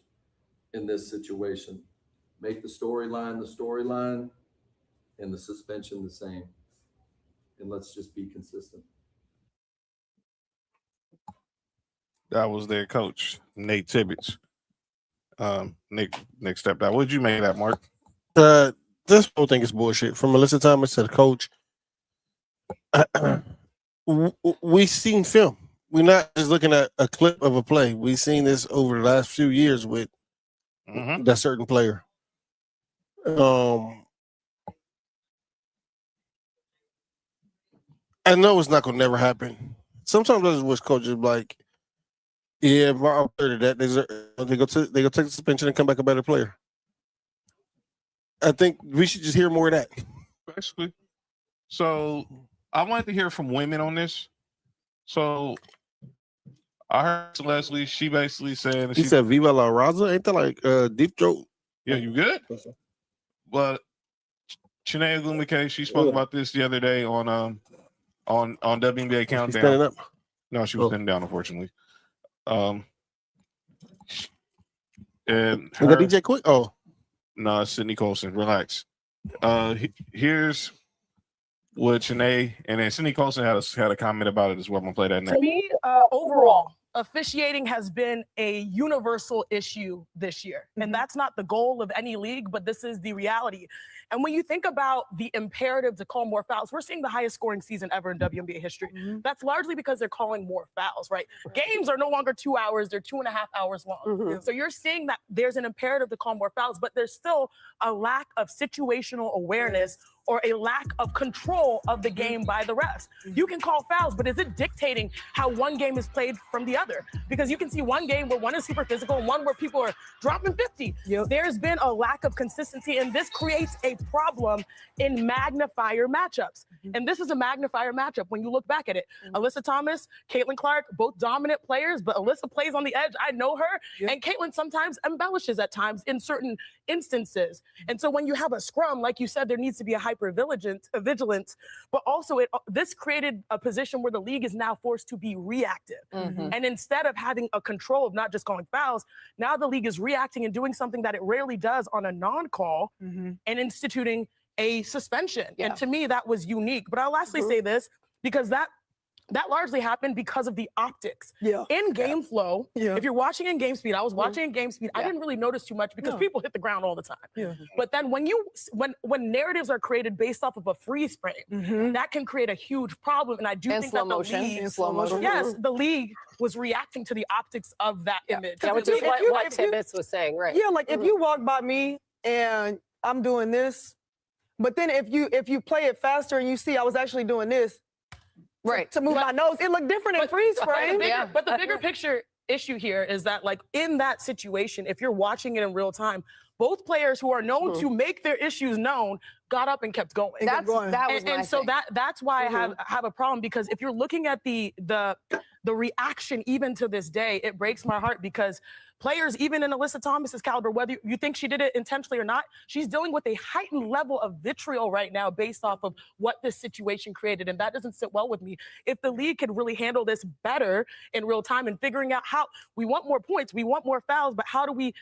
in this situation, make the storyline and the suspension the same. And let's just be consistent. That was their coach, Nate Tibbetts. Nick stepped out. What did you make of that, Mark? This whole thing is bullshit. From Alyssa Thomas to the coach, we've seen film. We're not just looking at a clip of a play. We've seen this over the last few years with that certain player. I know it's not gonna never happen. Sometimes I just wish coaches like, yeah, if I'm player to that, they go take the suspension and come back a better player. I think we should just hear more of that. Basically. So I wanted to hear from women on this. So I heard Leslie, she basically said She said Viva La Raza, ain't that like deep throat? Yeah, you good? But Chiney Ogwumike, she spoke about this the other day on WNBA Countdown. Standing up? No, she was standing down, unfortunately. And Is that DJ Quick? Oh. No, it's Sydney Colson. Relax. Here's what Chiney, and then Sydney Colson had a comment about it as well. I'm gonna play that next. To me, overall, officiating has been a universal issue this year. And that's not the goal of any league, but this is the reality. And when you think about the imperative to call more fouls, we're seeing the highest scoring season ever in WNBA history. That's largely because they're calling more fouls, right? Games are no longer 2 hours, they're 2.5 hours long. So you're seeing that there's an imperative to call more fouls, but there's still a lack of situational awareness or a lack of control of the game by the refs. You can call fouls, but is it dictating how one game is played from the other? Because you can see one game where one is super physical and one where people are dropping 50. There's been a lack of consistency, and this creates a problem in magnifier matchups. And this is a magnifier matchup when you look back at it. Alyssa Thomas, Caitlin Clark, both dominant players, but Alyssa plays on the edge. I know her. And Caitlin sometimes embellishes at times in certain instances. And so when you have a scrum, like you said, there needs to be a high hyper vigilant, but also this created a position where the league is now forced to be reactive. And instead of having a control of not just calling fouls, now the league is reacting and doing something that it rarely does on a non-call and instituting a suspension. And to me, that was unique. But I'll lastly say this, because that largely happened because of the optics. In game flow, if you're watching in game speed, I was watching in game speed, I didn't really notice too much because people hit the ground all the time. But then when narratives are created based off of a freeze frame, that can create a huge problem. And I do think that the league, yes, the league was reacting to the optics of that image. Yeah, which is what Tibbetts was saying, right? Yeah, like if you walk by me and I'm doing this, but then if you play it faster and you see I was actually doing this, right, to move my nose, it looked different in freeze frame. But the bigger picture issue here is that, like, in that situation, if you're watching it in real time, both players who are known to make their issues known got up and kept going. That was and so that's why I have a problem, because if you're looking at the reaction even to this day, it breaks my heart, because players, even in Alyssa Thomas's caliber, whether you think she did it intentionally or not, she's dealing with a heightened level of vitriol right now based off of what this situation created. And that doesn't sit well with me. If the league could really handle this better in real time and figuring out how we want more points, we want more fouls, but how do we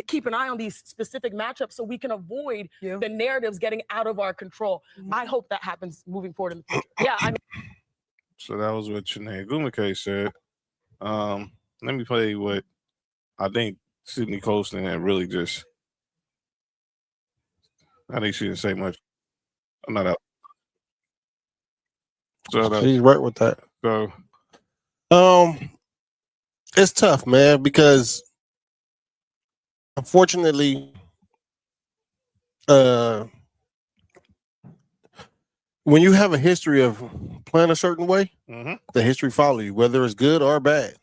keep an eye on these specific matchups so we can avoid the narratives getting out of our control? I hope that happens moving forward in the future. Yeah, I mean, so that was what Chiney Gumake said. Let me play what I think Sydney Colston had really just. I think she didn't say much. I'm not out. So he's right with that. So, it's tough, man, because unfortunately, when you have a history of playing a certain way, the history follows you, whether it's good or bad.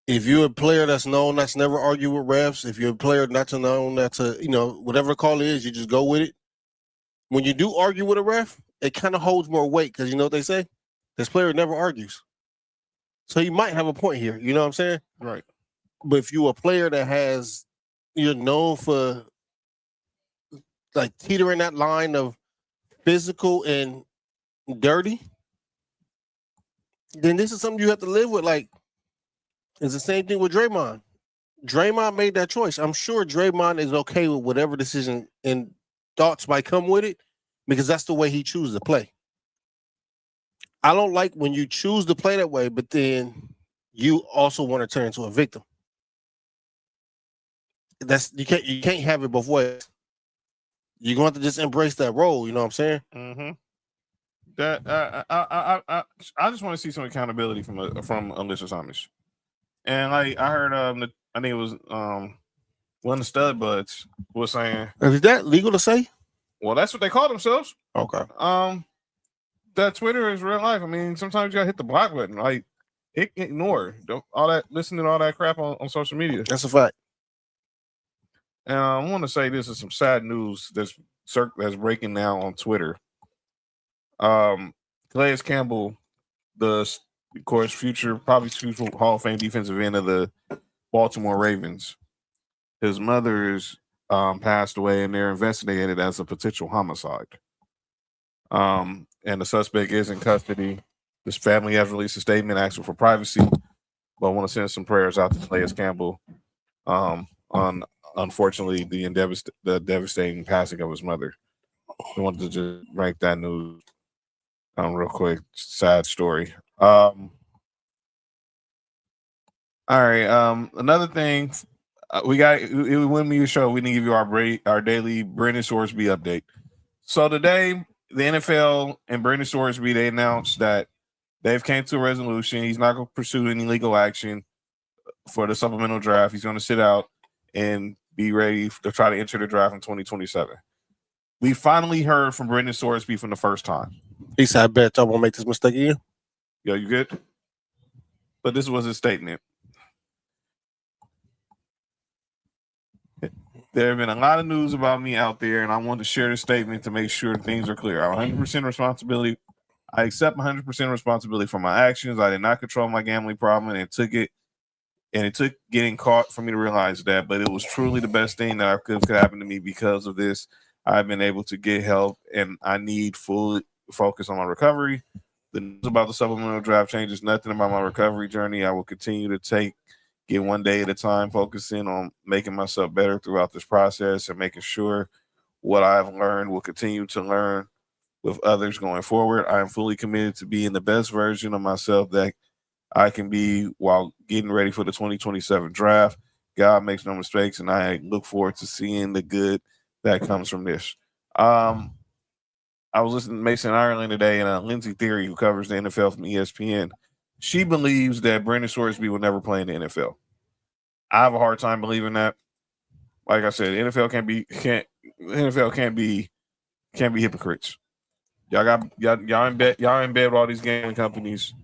If you're a player that's known that's never argue with refs, if you're a player that's known that's whatever the call is, you just go with it. When you do argue with a ref, it kind of holds more weight, because you know what they say? This player never argues. So you might have a point here. You know what I'm saying? Right. But if you're a player that you're known for like teetering that line of physical and dirty, then this is something you have to live with. Like, it's the same thing with Draymond. Draymond made that choice. I'm sure Draymond is okay with whatever decision and thoughts might come with it, because that's the way he chooses to play. I don't like when you choose to play that way, but then you also want to turn into a victim. You can't have it both ways. You're going to have to just embrace that role. You know what I'm saying? That I just want to see some accountability from Alyssa Thomas. And like I heard, I think it was one of the stud buds was saying, is that legal to say? Well, that's what they call themselves. Okay. That Twitter is real life. I mean, sometimes you gotta hit the block button. Like, ignore all that, listening to all that crap on social media. That's a fact. And I want to say this is some sad news that's breaking now on Twitter. Calais Campbell, of course, future Hall of Fame defensive end of the Baltimore Ravens. His mother's passed away, and they're investigating it as a potential homicide. And the suspect is in custody. This family has released a statement asking for privacy, but I want to send some prayers out to Calais Campbell on unfortunately the devastating passing of his mother. I wanted to just break that news real quick. Sad story. All right. Another thing, we got when we show we didn't give you our daily Brandon Sorsby update. So today, the NFL and Brandon Sorsby, they announced that they've came to a resolution. He's not going to pursue any legal action for the supplemental draft. He's going to sit out and be ready to try to enter the draft in 2027. We finally heard from Brandon Sorsby for the first time. He said, I bet y'all won't make this mistake again. Yo, you good? But this was his statement. There have been a lot of news about me out there, and I want to share this statement to make sure things are clear. I accept 100% responsibility for my actions. I did not control my gambling problem, and it took getting caught for me to realize that. But it was truly the best thing that could happen to me because of this. I've been able to get help, and I need full focus on my recovery. The news about the supplemental draft changes nothing about my recovery journey. I will continue to get one day at a time, focusing on making myself better throughout this process and making sure what I've learned will continue to learn with others going forward. I am fully committed to being the best version of myself that I can be while getting ready for the 2027 draft. God makes no mistakes, and I look forward to seeing the good that comes from this. I was listening to Mason Ireland today, and Lindsay Theory, who covers the NFL from ESPN, she believes that Brandon Sorsby will never play in the NFL. I have a hard time believing that. Like I said, NFL can't be hypocrites. Y'all in bed with all these gaming companies.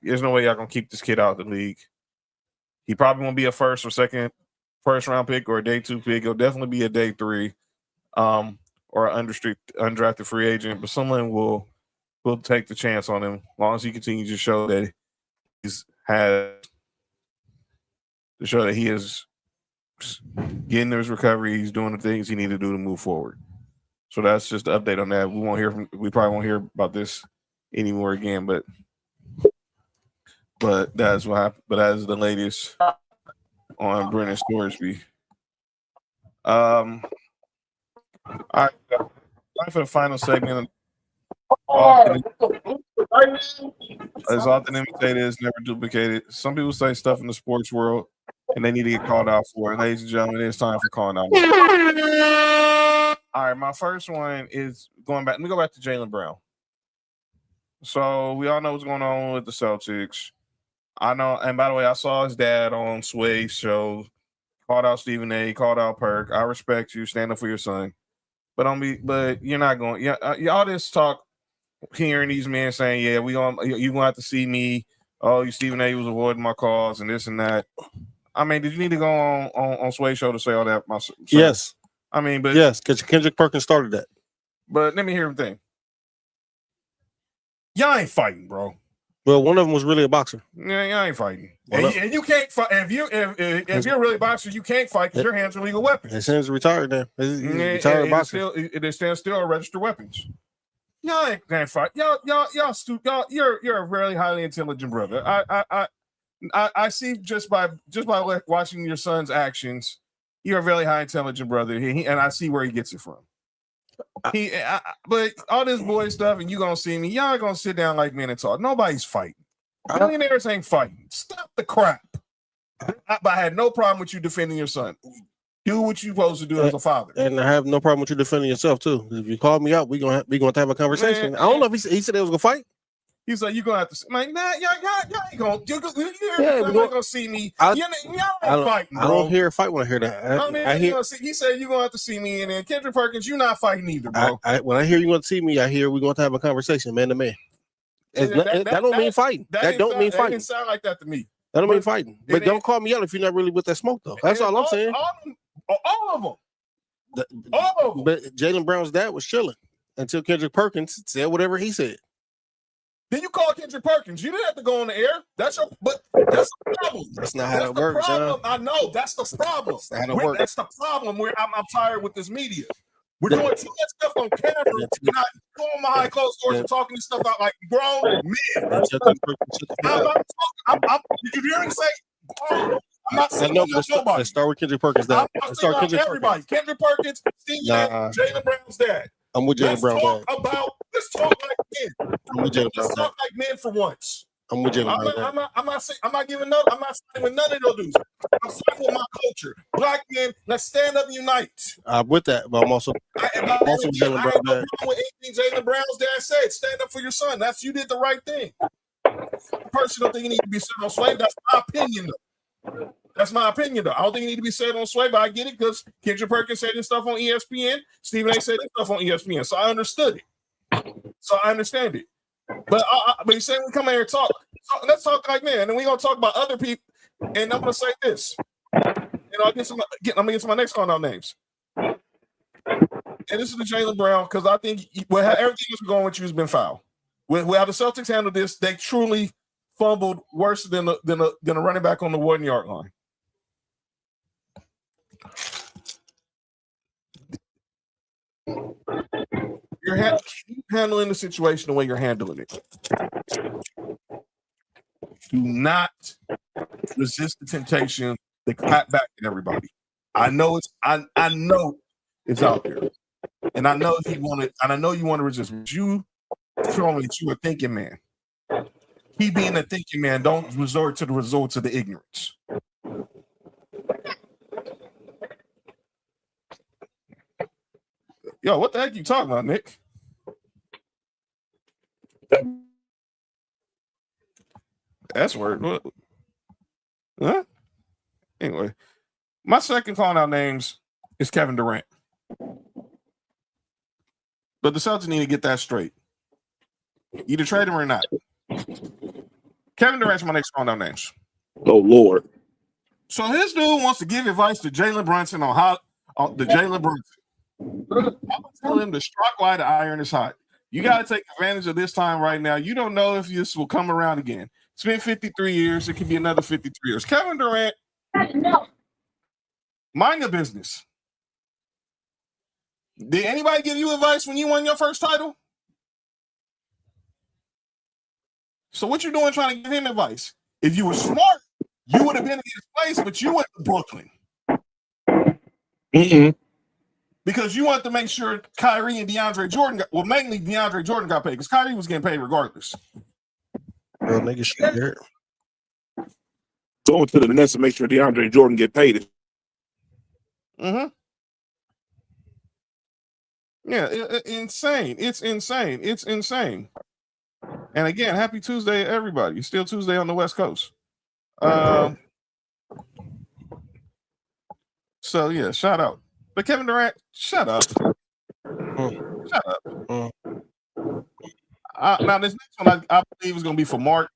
There's no way y'all gonna keep this kid out of the league. He probably won't be a first round pick or a day 2 pick. He'll definitely be a day 3. Or an undrafted free agent, but someone will take the chance on him as long as he continues to show that he is getting his recovery, he's doing the things he needs to do to move forward. So that's just the update on that. We probably won't hear about this anymore again, but that's what happened. But that is the latest on Brandon Sorsby. All right, time for the final segment. As often imitated as never duplicated. Some people say stuff in the sports world, and they need to get called out for it. Ladies and gentlemen, it's time for calling out. All right, my first one is going back. Let me go back to Jaylen Brown. So we all know what's going on with the Celtics. I know, and by the way, I saw his dad on Sway's show. Called out Stephen A. Called out Perk. I respect you. Stand up for your son. But you're not going. Y'all just talk. Hearing these men saying, "Yeah, you gonna have to see me." Oh, you Stephen A. was avoiding my calls and this and that. I mean, did you need to go on Sway show to say all that? Yes. I mean, but yes, because Kendrick Perkins started that. But let me hear the thing. Y'all ain't fighting, bro. Well, one of them was really a boxer. Yeah, y'all ain't fighting. And you can't fight if you're really a boxer, you can't fight because your hands are legal weapons. His hands are retired now. He's retired boxer. They're still registered weapons. Y'all ain't gonna fight. Y'all, you're a very highly intelligent brother. I see just by watching your son's actions, you're a very high intelligent brother, and I see where he gets it from. But all this boy stuff, and you gonna see me. Y'all gonna sit down like men and talk. Nobody's fighting. Millionaires ain't fighting. Stop the crap. But I had no problem with you defending your son. Do what you're supposed to do as a father. And I have no problem with you defending yourself too. If you call me out, we're gonna have a conversation. Man, I don't know if he said they was gonna fight. He's like, you're gonna have to. Like, nah, y'all ain't gonna see me. Y'all ain't fighting, bro. I don't hear a fight when I hear that. He said you're gonna have to see me, and then Kendrick Perkins, you're not fighting either, bro. When I hear you want to see me, I hear we're going to have a conversation, man to man. That don't mean fighing. That don't mean fighting. That didn't sound like that to me. That don't mean fighting. But don't call me out if you're not really with that smoke, though. That's all I'm saying. All of them. But Jaylen Brown's dad was chilling until Kendrick Perkins said whatever he said. Then you call Kendrick Perkins. You didn't have to go on the air. That's the problem. That's not how it works, John. I know. That's the problem. That's not how it works. That's the problem. I'm tired with this media. We're doing too much stuff on camera. We're not going behind closed doors and talking this stuff out like grown men. Did you hear me say? I'm not saying nobody. Let's start with Kendrick Perkins. I'm saying everybody. Kendrick Perkins, Stephen A., Jaylen Brown's dad. I'm with Jaylen Brown. Let's talk like men. Let's talk like men for once. I'm with Jaylen Brown. I'm not siding with none of those dudes. I'm siding with my culture. Black men, let's stand up and unite. I'm with that, but I'm also with Jaylen Brown. What Jaylen Brown's dad said, stand up for your son. You did the right thing. Personal thing you need to be said on Sway. That's my opinion, though. That's my opinion, though. I don't think it need to be said on Sway, but I get it because Kendrick Perkins said this stuff on ESPN. Stephen A. said this stuff on ESPN, so I understood it. So I understand it. But he's saying we come here and talk. So let's talk like men, and we're gonna talk about other people. And I'm gonna say this. And I'm gonna get to my next call out names. And this is the Jaylen Brown because I think everything that's going with you has been foul. With how the Celtics handled this, they truly fumbled worse than a running back on the 1 yard line. Keep handling the situation the way you're handling it. Do not resist the temptation to clap back at everybody. I know it's out there, and I know you want to resist. But you showing that you a thinking man. Keep being a thinking man. Don't resort to the results of the ignorance. Yo, what the heck you talking about, Nick? That's word. Huh? Anyway, my second calling out names is Kevin Durant. But the Celtics need to get that straight. Either trade him or not. Kevin Durant's my next calling out names. Oh, Lord. So his dude wants to give advice to Jalen Brunson on how the Jalen Brunson. I'm going to tell him to strike while the iron is hot. You got to take advantage of this time right now. You don't know if this will come around again. It's been 53 years. It could be another 53 years. Kevin Durant, mind your business. Did anybody give you advice when you won your first title? So what you doing trying to give him advice? If you were smart, you would have been in his place, but you went to Brooklyn. Because you wanted to make sure Kyrie and DeAndre Jordan mainly DeAndre Jordan got paid because Kyrie was getting paid regardless. Bro, nigga shit there. Going to the Nets to make sure DeAndre Jordan get paid. Yeah, insane. It's insane. It's insane. And again, happy Tuesday, everybody. It's still Tuesday on the West Coast. So yeah, shout out. But Kevin Durant, shut up. Shut up. Now this next one, I believe is going to be for Mark.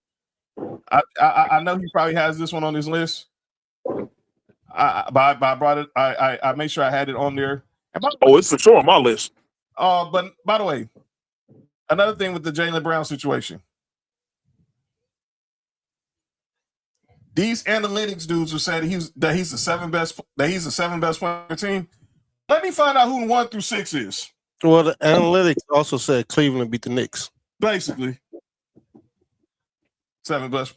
I know he probably has this one on his list. But I brought it. I made sure I had it on there. It's for sure on my list. But by the way, another thing with the Jaylen Brown situation. These analytics dudes who said he's the seventh best player on the team. Let me find out who 1 through 6 is. Well, the analytics also said Cleveland beat the Knicks. Basically. 7 best.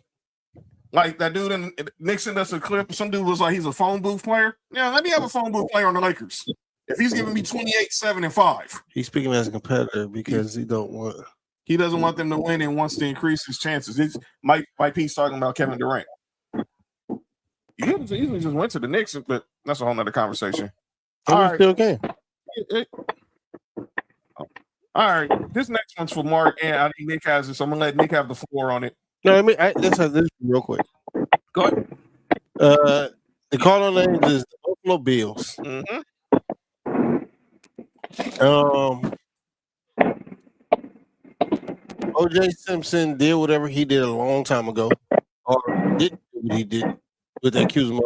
Like that dude in Nixon, that's a clip. Some dude was like, he's a phone booth player. Yeah, let me have a phone booth player on the Lakers. If he's giving me 28, 7, and 5. He's speaking as a competitor because he doesn't want them to win and wants to increase his chances. It's Mike P's talking about Kevin Durant. He easily just went to the Knicks, but that's a whole nother conversation. All right. Still can. All right. This next one's for Mark, and I think Nick has it, so I'm gonna let Nick have the floor on it. No, let's have this real quick. Go ahead. The call on names is the Buffalo Bills. O.J. Simpson did whatever he did a long time ago, or didn't do what he did with that accusation.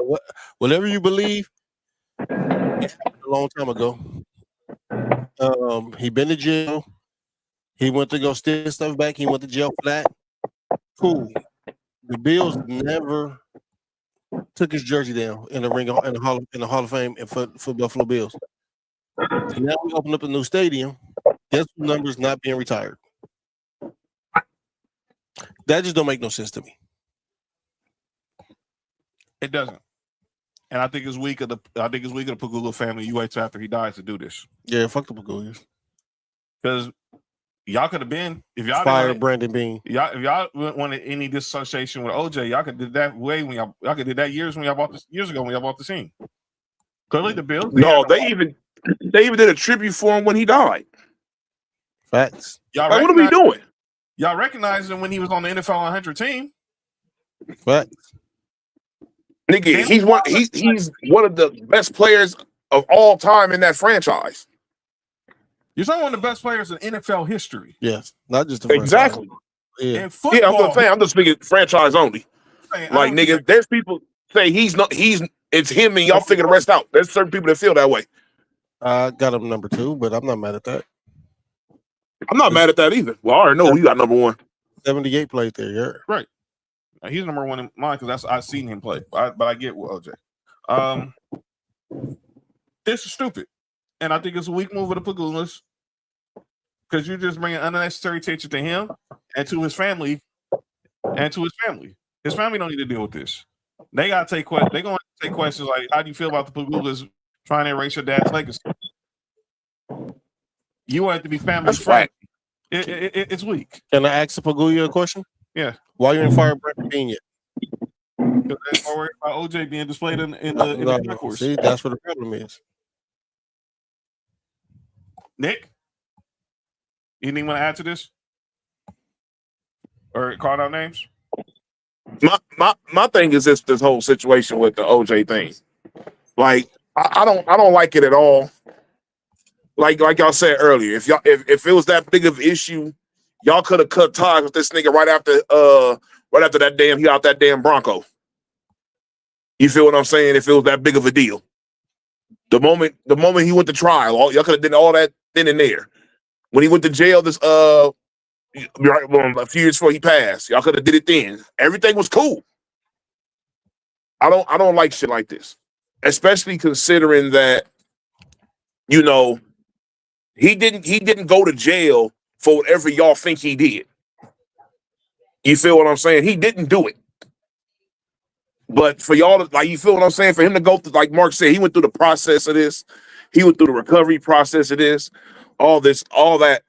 Whatever you believe, a long time ago. He been to jail. He went to go steal stuff back. He went to jail for that. Cool. The Bills never took his jersey down in the ring in the Hall of Fame for Buffalo Bills. Now we open up a new stadium. Guess what number's not being retired? That just don't make no sense to me. It doesn't. And I think it's weak of the Pagula family. You wait till after he dies to do this. Yeah, fuck the Pagulas. Because y'all could have been if y'all fired Brandon Bean. If y'all wanted any disassociation with OJ, y'all could did that way when y'all could did that years ago when y'all bought the team. Clearly the Bills. They even did a tribute for him when he died. Facts. Y'all what are we doing? Y'all recognized him when he was on the NFL 100 team. Facts. Nigga, he's one of the best players of all time in that franchise. You're talking one of the best players in NFL history. Yes, not just the exactly. Yeah. In football, I'm just speaking franchise only. Like nigga, there's people say it's him and y'all figure the rest out. There's certain people that feel that way. I got him number 2, but I'm not mad at that. I'm not mad at that either. Well, I already know who you got number 1. 78 played there, yeah. Right. He's number 1 in mine because I've seen him play. But I get OJ. This is stupid. And I think it's a weak move of the Pagulas because you're just bringing unnecessary attention to him and to his family His family don't need to deal with this. They gotta take They're going to take questions like, "How do you feel about the Pagulas trying to erase your dad's legacy?" You want it to be family friendly. It's weak. Can I ask Pagula a question? Yeah. Why you didn't fire Brandon Bean yet? Because they're more worried about OJ being displayed in the concourse. See, that's what the problem is. Nick, anything want to add to this or call out names? My thing is this whole situation with the OJ thing. Like I don't like it at all. Like y'all said earlier, if it was that big of an issue, y'all could have cut ties with this nigga right after that damn he out that damn Bronco. You feel what I'm saying? If it was that big of a deal, the moment he went to trial, y'all could have done all that then and there. When he went to jail, a few years before he passed, y'all could have did it then. Everything was cool. I don't like shit like this, especially considering that he didn't go to jail for whatever y'all think he did. You feel what I'm saying? He didn't do it. But for y'all to, you feel what I'm saying? For him to go through, like Mark said, he went through the process of this. He went through the recovery process of this, all that,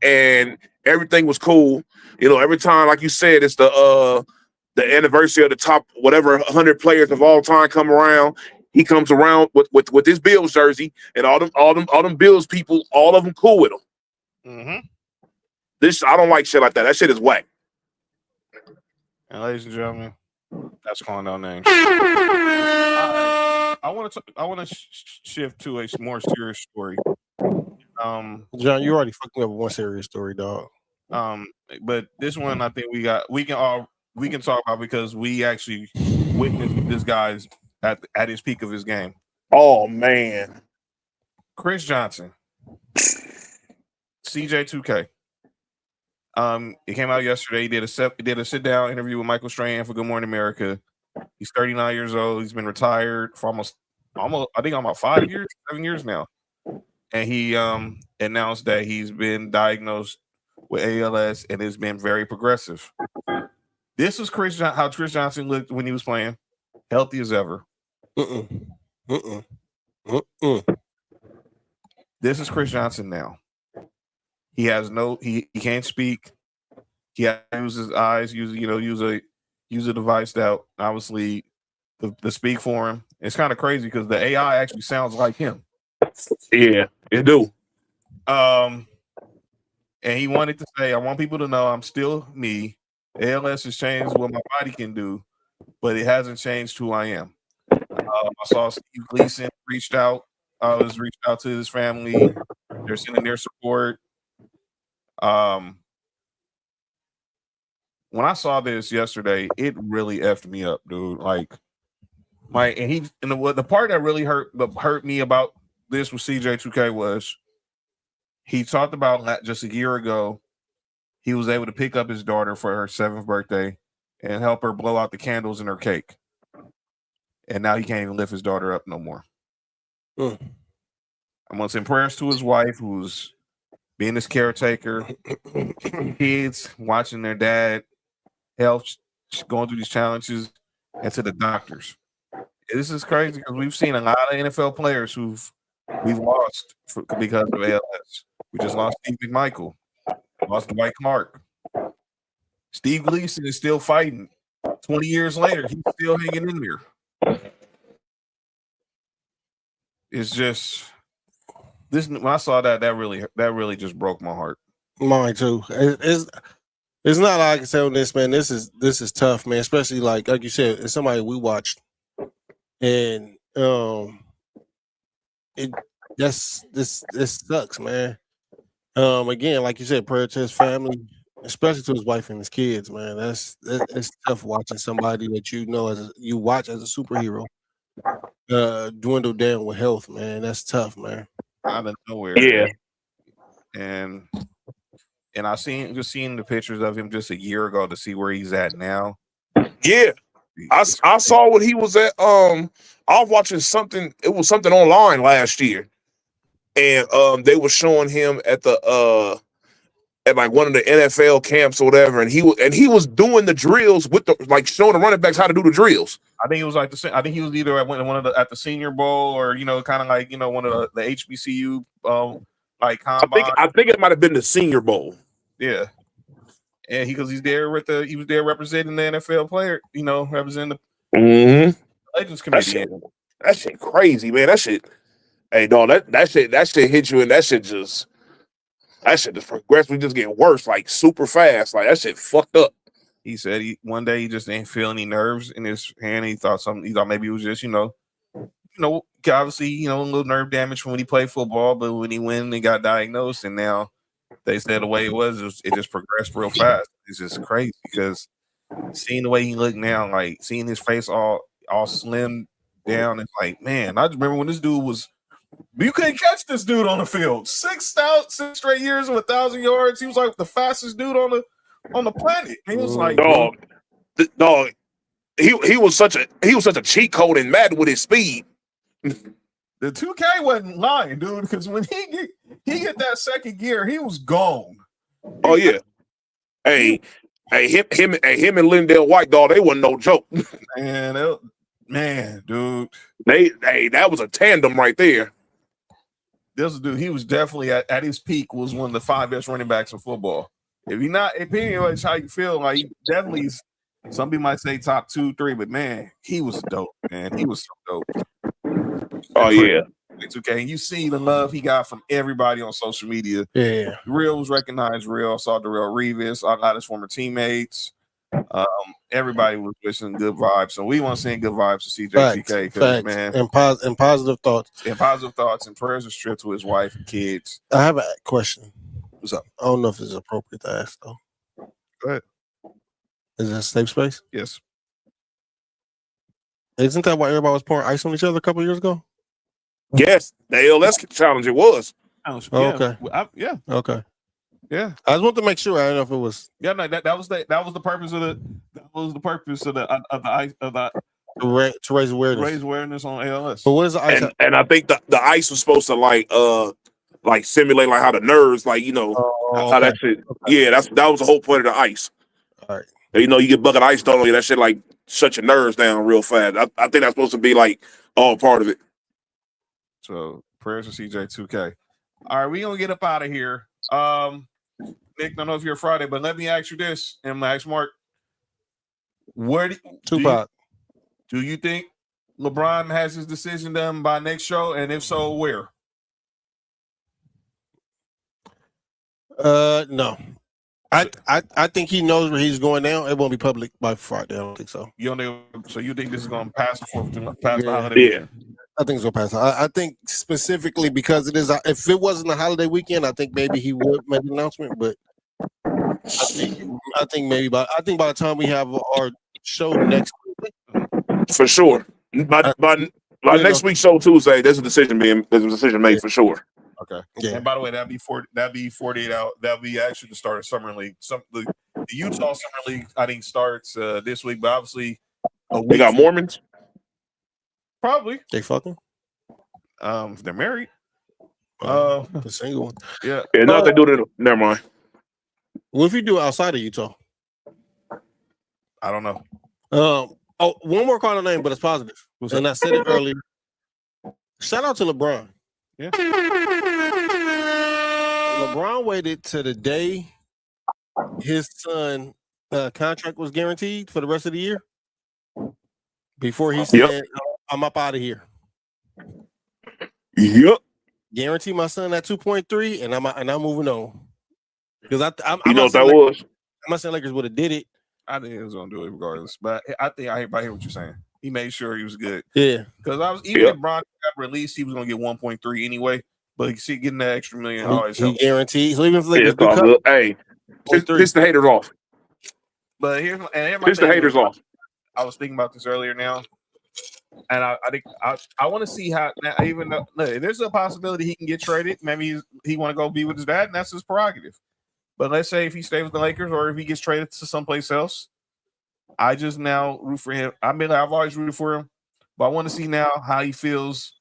and everything was cool. Every time, like you said, it's the anniversary of the top 100 players of all time come around. He comes around with his Bills jersey, and all them Bills people, all of them cool with him. Mm-hmm. I don't like shit like that. That shit is whack. And ladies and gentlemen, that's calling out names. I want to shift to a more serious story. John, you already fucked me up with one serious story, dog. But this one, I think we can talk about because we actually witnessed this guy's at his peak of his game. Oh man, Chris Johnson, CJ2K. It came out yesterday. He did a sit down interview with Michael Strahan for Good Morning America. He's 39 years old. He's been retired for almost I think almost 7 years now. And he announced that he's been diagnosed with ALS and it's been very progressive. This is how Chris Johnson looked when he was playing, healthy as ever. This is Chris Johnson now. He has he can't speak. He has to use his eyes, use a device that obviously to speak for him. It's kind of crazy because the AI actually sounds like him. Yeah, it do. And he wanted to say, I want people to know I'm still me. ALS has changed what my body can do, but it hasn't changed who I am. I saw Steve Gleason reached out to his family. They're sending their support. When I saw this yesterday, it really effed me up, dude. The part that really hurt me about this with CJ2K was he talked about just a year ago he was able to pick up his daughter for her 7th birthday and help her blow out the candles in her cake. And now he can't even lift his daughter up no more. I'm going to send prayers to his wife, who's being his caretaker, kids watching their dad health, going through these challenges, and to the doctors. This is crazy because we've seen a lot of NFL players we've lost because of ALS. We just lost Steve McMichael, lost Dwight Clark. Steve Gleason is still fighting. 20 years later, he's still hanging in there. It's just this. When I saw that really just broke my heart. Mine too. It's not like I can say on this, man. This is tough, man. Especially like you said, it's somebody we watched, and this sucks, man. Again, like you said, prayer to his family, especially to his wife and his kids, man. It's tough watching somebody that you watch as a superhero dwindle down with health, man. That's tough, man. Out of nowhere. Yeah. And I seen the pictures of him just a year ago to see where he's at now. Yeah. I saw what he was at. I was watching something. It was something online last year. and they were showing him at the at like one of the NFL camps or whatever, and he was doing the drills with the like showing the running backs how to do the drills. I think it was like I think he was either at one of the at the Senior Bowl or kind of like one of the HBCU like combine. I think it might have been the Senior Bowl. Yeah, and he's there he was there representing the NFL player, representing the Legends Committee. That shit crazy, man. That shit. Hey, dog, that shit hit you, and that shit just progressively just getting worse, like super fast. Like that shit fucked up. He said one day he just didn't feel any nerves in his hand. He thought maybe it was just obviously a little nerve damage from when he played football, but when he went and got diagnosed, and now they said the way it just progressed real fast. It's just crazy because seeing the way he looked now, like seeing his face all slim down, it's like, man, I just remember when this dude was. You couldn't catch this dude on the field. 6 straight years of 1,000 yards. He was like the fastest dude on the planet. He was like, dog. He was such a cheat code in Madden with his speed. The 2K wasn't lying, dude, because when he hit that second gear, he was gone. Oh yeah. Hey, him and Lindell White, dog, they wasn't no joke. Man, dude. That was a tandem right there. This dude, he was definitely at his peak, was one of the 5 best running backs in football. If you're not, depending on how you feel, like he definitely, some people might say top 2, 3, but man, he was dope, man. He was so dope. Oh yeah. It's okay. And you see the love he got from everybody on social media. Yeah. Real was recognized real. I saw Darrell Revis, I got his former teammates. Everybody was wishing good vibes, so we want to send good vibes to CJ2K because man, and positive thoughts, and prayers are stripped to his wife and kids. I have a question. What's up? I don't know if it's appropriate to ask though. Go ahead. Is that a safe space? Yes. Isn't that why everybody was pouring ice on each other a couple years ago? Yes, the ALS challenge it was. Okay. Yeah. Okay. Yeah, I just want to make sure. I don't know if it was. Yeah, no, that was the purpose of to raise awareness. Raise awareness on ALS. But what is the ice? And I think the ice was supposed to like simulate like how the nerves, like how that shit. Yeah, that was the whole point of the ice. All right. You get bucket of ice thrown on you, that shit like shut your nerves down real fast. I think that's supposed to be like all part of it. So prayers for CJ2K. All right, we gonna get up out of here. Nick, I don't know if you're Friday, but let me ask you this, and Max Mark. Tupac. Do you think LeBron has his decision done by next show? And if so, where? No. I think he knows where he's going now. It won't be public by Friday. I don't think so. So you think this is going to pass the holiday? Yeah. I think it's going to pass. I think specifically because it is. If it wasn't a holiday weekend, I think maybe he would make an announcement. But I think by the time we have our show next week, for sure. By next week's show Tuesday, there's a decision made for sure. Okay. Yeah. And by the way, that'd be 48 out. That'll be actually the start of summer league. The Utah summer league I think starts this week, but obviously they got Mormons. Probably they fucking. They're married. The single one. Yeah. Yeah. No, they do it. Never mind. What if you do it outside of Utah? I don't know. One more call name, but it's positive. And I said it earlier. Shout out to LeBron. Yeah. LeBron waited to the day his son contract was guaranteed for the rest of the year before he said, "I'm up out of here." Yep. Guarantee my son at 2.3, and I'm moving on. Because I'm what that was. I'm not saying Lakers would have did it. I think he was gonna do it regardless, but I hear what you're saying. He made sure he was good. Yeah, because if Bron got released, he was gonna get 1.3 anyway. But you see, getting that extra $1 million always he guaranteed. So even if Lakers hey, piss the haters off. But here's piss the haters off. I was thinking about this earlier now, and I think I want to see how even though there's a possibility he can get traded. Maybe he want to go be with his dad, and that's his prerogative. But let's say if he stays with the Lakers or if he gets traded to someplace else, I just now root for him. I've always rooted for him, but I want to see now how he feels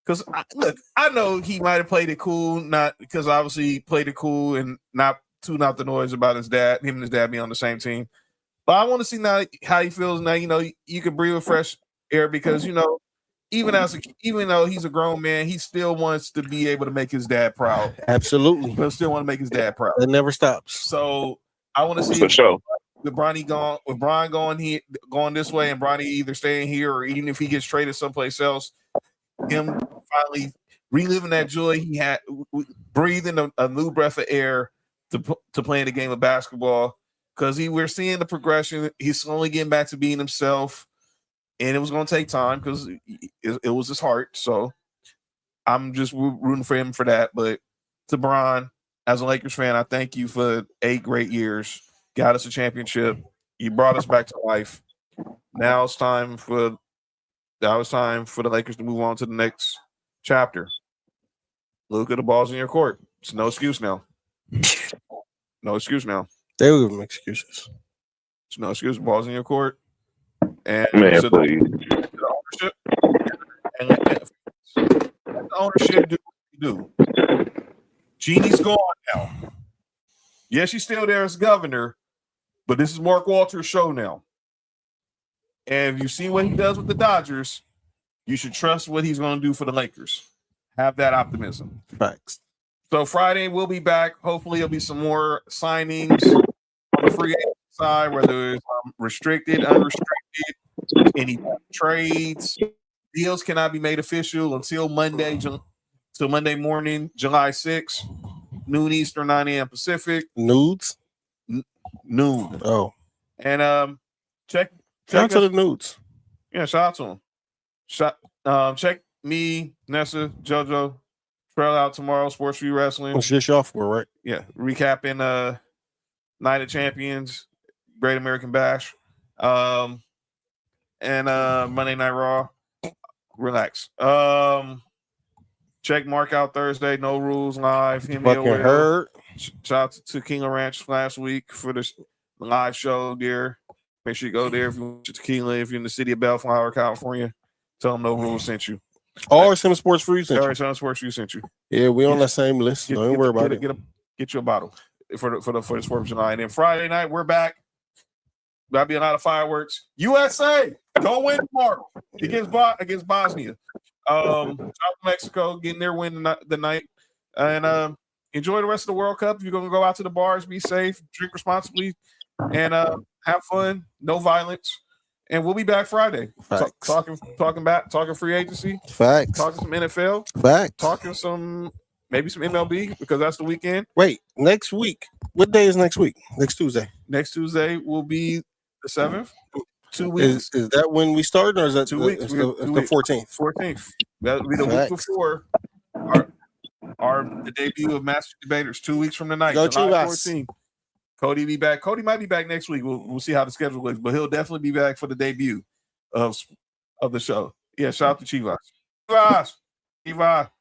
Because look, I know he might have played it cool, not because obviously he played it cool and not tune out the noise about his dad, him and his dad being on the same team. But I want to see now how he feels now. You can breathe a fresh air because even though he's a grown man, he still wants to be able to make his dad proud. Absolutely, but still want to make his dad proud. It never stops. So I want to see For sure. with Bronny with Brian going this way, and Bronny either staying here or even if he gets traded someplace else, him finally reliving that joy he had, breathing a new breath of air to playing the game of basketball. Because we're seeing the progression. He's slowly getting back to being himself, and it was going to take time because it was his heart. So I'm just rooting for him for that. But to Bron, as a Lakers fan, I thank you for 8 great years. Got us a championship. You brought us back to life. Now it's time for the Lakers to move on to the next chapter. Luka, the ball's in your court. It's no excuse now. No excuse now. They will give him excuses. It's no excuse. Ball's in your court. And Man, so please. the ownership and let the ownership do what you do. Jeannie's gone now. Yes, she's still there as governor, but this is Mark Walter's show now. And if you see what he does with the Dodgers, you should trust what he's going to do for the Lakers. Have that optimism. Facts. So Friday we'll be back. Hopefully there'll be some more signings on the free agent side, whether it's restricted, unrestricted, any trades. Deals cannot be made official until Monday morning, July 6th, noon Eastern, 9 a.m. Pacific. Nudes? Noon. Oh. And check out to the nudes. Yeah, shout out to them. Check me, Nessa, JoJo, Trail out tomorrow, Sports for You Wrestling. What's this y'all for, right? Yeah. Recapping Night of Champions, Great American Bash. And Monday Night Raw. Relax. Check Mark out Thursday, No Rules Live. Fucking heard. Shout out to Tequila Ranch last week for this live show there. Make sure you go there if you want your tequila. If you're in the city of Bellflower, California, tell them No Rules sent you. Or some Sports for You sent you. Or some Sports for You sent you. Yeah, we on that same list. Don't worry about it. Get you a bottle for the 4th of July. And then Friday night, we're back. That'll be a lot of fireworks. USA, go win tomorrow against Bosnia. South Mexico getting their win the night. And enjoy the rest of the World Cup. If you're gonna go out to the bars, be safe, drink responsibly, and have fun. No violence. And we'll be back Friday. Talking free agency. Facts. Talking some NFL. Facts. Talking maybe some MLB because that's the weekend. Wait, next week. What day is next week? Next Tuesday. Next Tuesday will be the 7th. 2 weeks. Is that when we start, or is that 2 weeks? It's the 14th. 14th. That'll be the week before the debut of Master Debaters. 2 weeks from tonight. Go July Chivas. 14th. Cody be back. Cody might be back next week. We'll see how the schedule looks, but he'll definitely be back for the debut of the show. Yeah, shout out to Chivas. Chivas.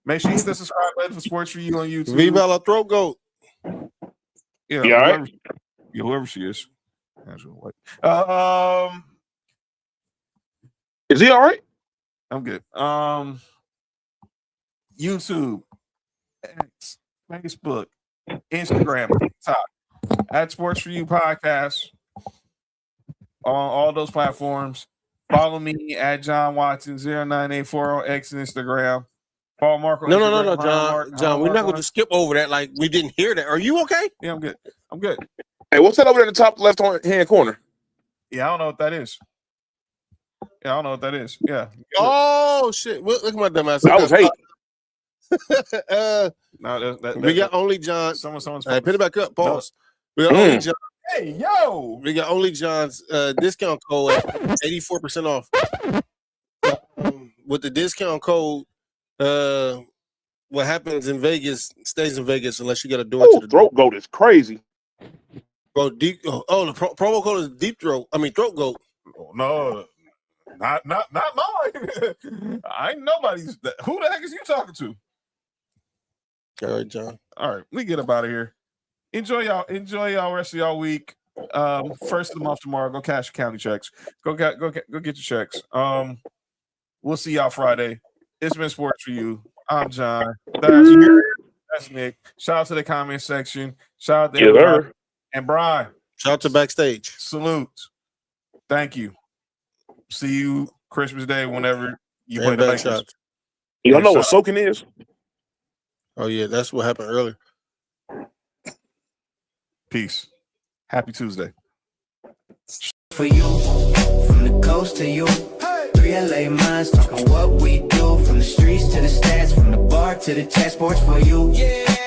Make sure you hit the subscribe button for Sports for You on YouTube. Viva la Throat Goat. Yeah, You all right? whoever she is. Is he all right? I'm good. YouTube, X, Facebook, Instagram, TikTok, at Sports for You Podcast on all those platforms. Follow me at John Watson 0984 on X and Instagram. Follow Mark on No, Instagram. John. We're not going to skip over that like we didn't hear that. Are you okay? Yeah, I'm good. Hey, what's that over there in the top left hand corner? Yeah, I don't know what that is. Yeah. Oh shit! Look at my dumb ass. I was hating. No, we got only John. Someone's Hey, put it back up. Pause. No. We got only John. Hey, yo! We got only John's discount code at 84% off. With the discount code, what happens in Vegas stays in Vegas unless you got a door to the Throat Goat is crazy. Bro, the promo code is Deep Throat. I mean Throat Goat. No, not mine. I ain't nobody's. Who the heck is you talking to? All right, John. All right, we get up out of here. Enjoy y'all rest of y'all week. First of the month tomorrow. Go cash your county checks. Go get your checks. We'll see y'all Friday. It's been sports for you. I'm John. That's Nick. Shout out to the comment section. Shout out to everybody. And Brian. Shout out to backstage. Salute. Thank you. See you Christmas Day whenever you play the Lakers. Y'all know what soaking is? Oh yeah, that's what happened earlier. Peace. Happy Tuesday. For you, from the coast to you. 3 LA minds talking what we do. From the streets to the stats, from the bar to the chess sports for you. Yeah.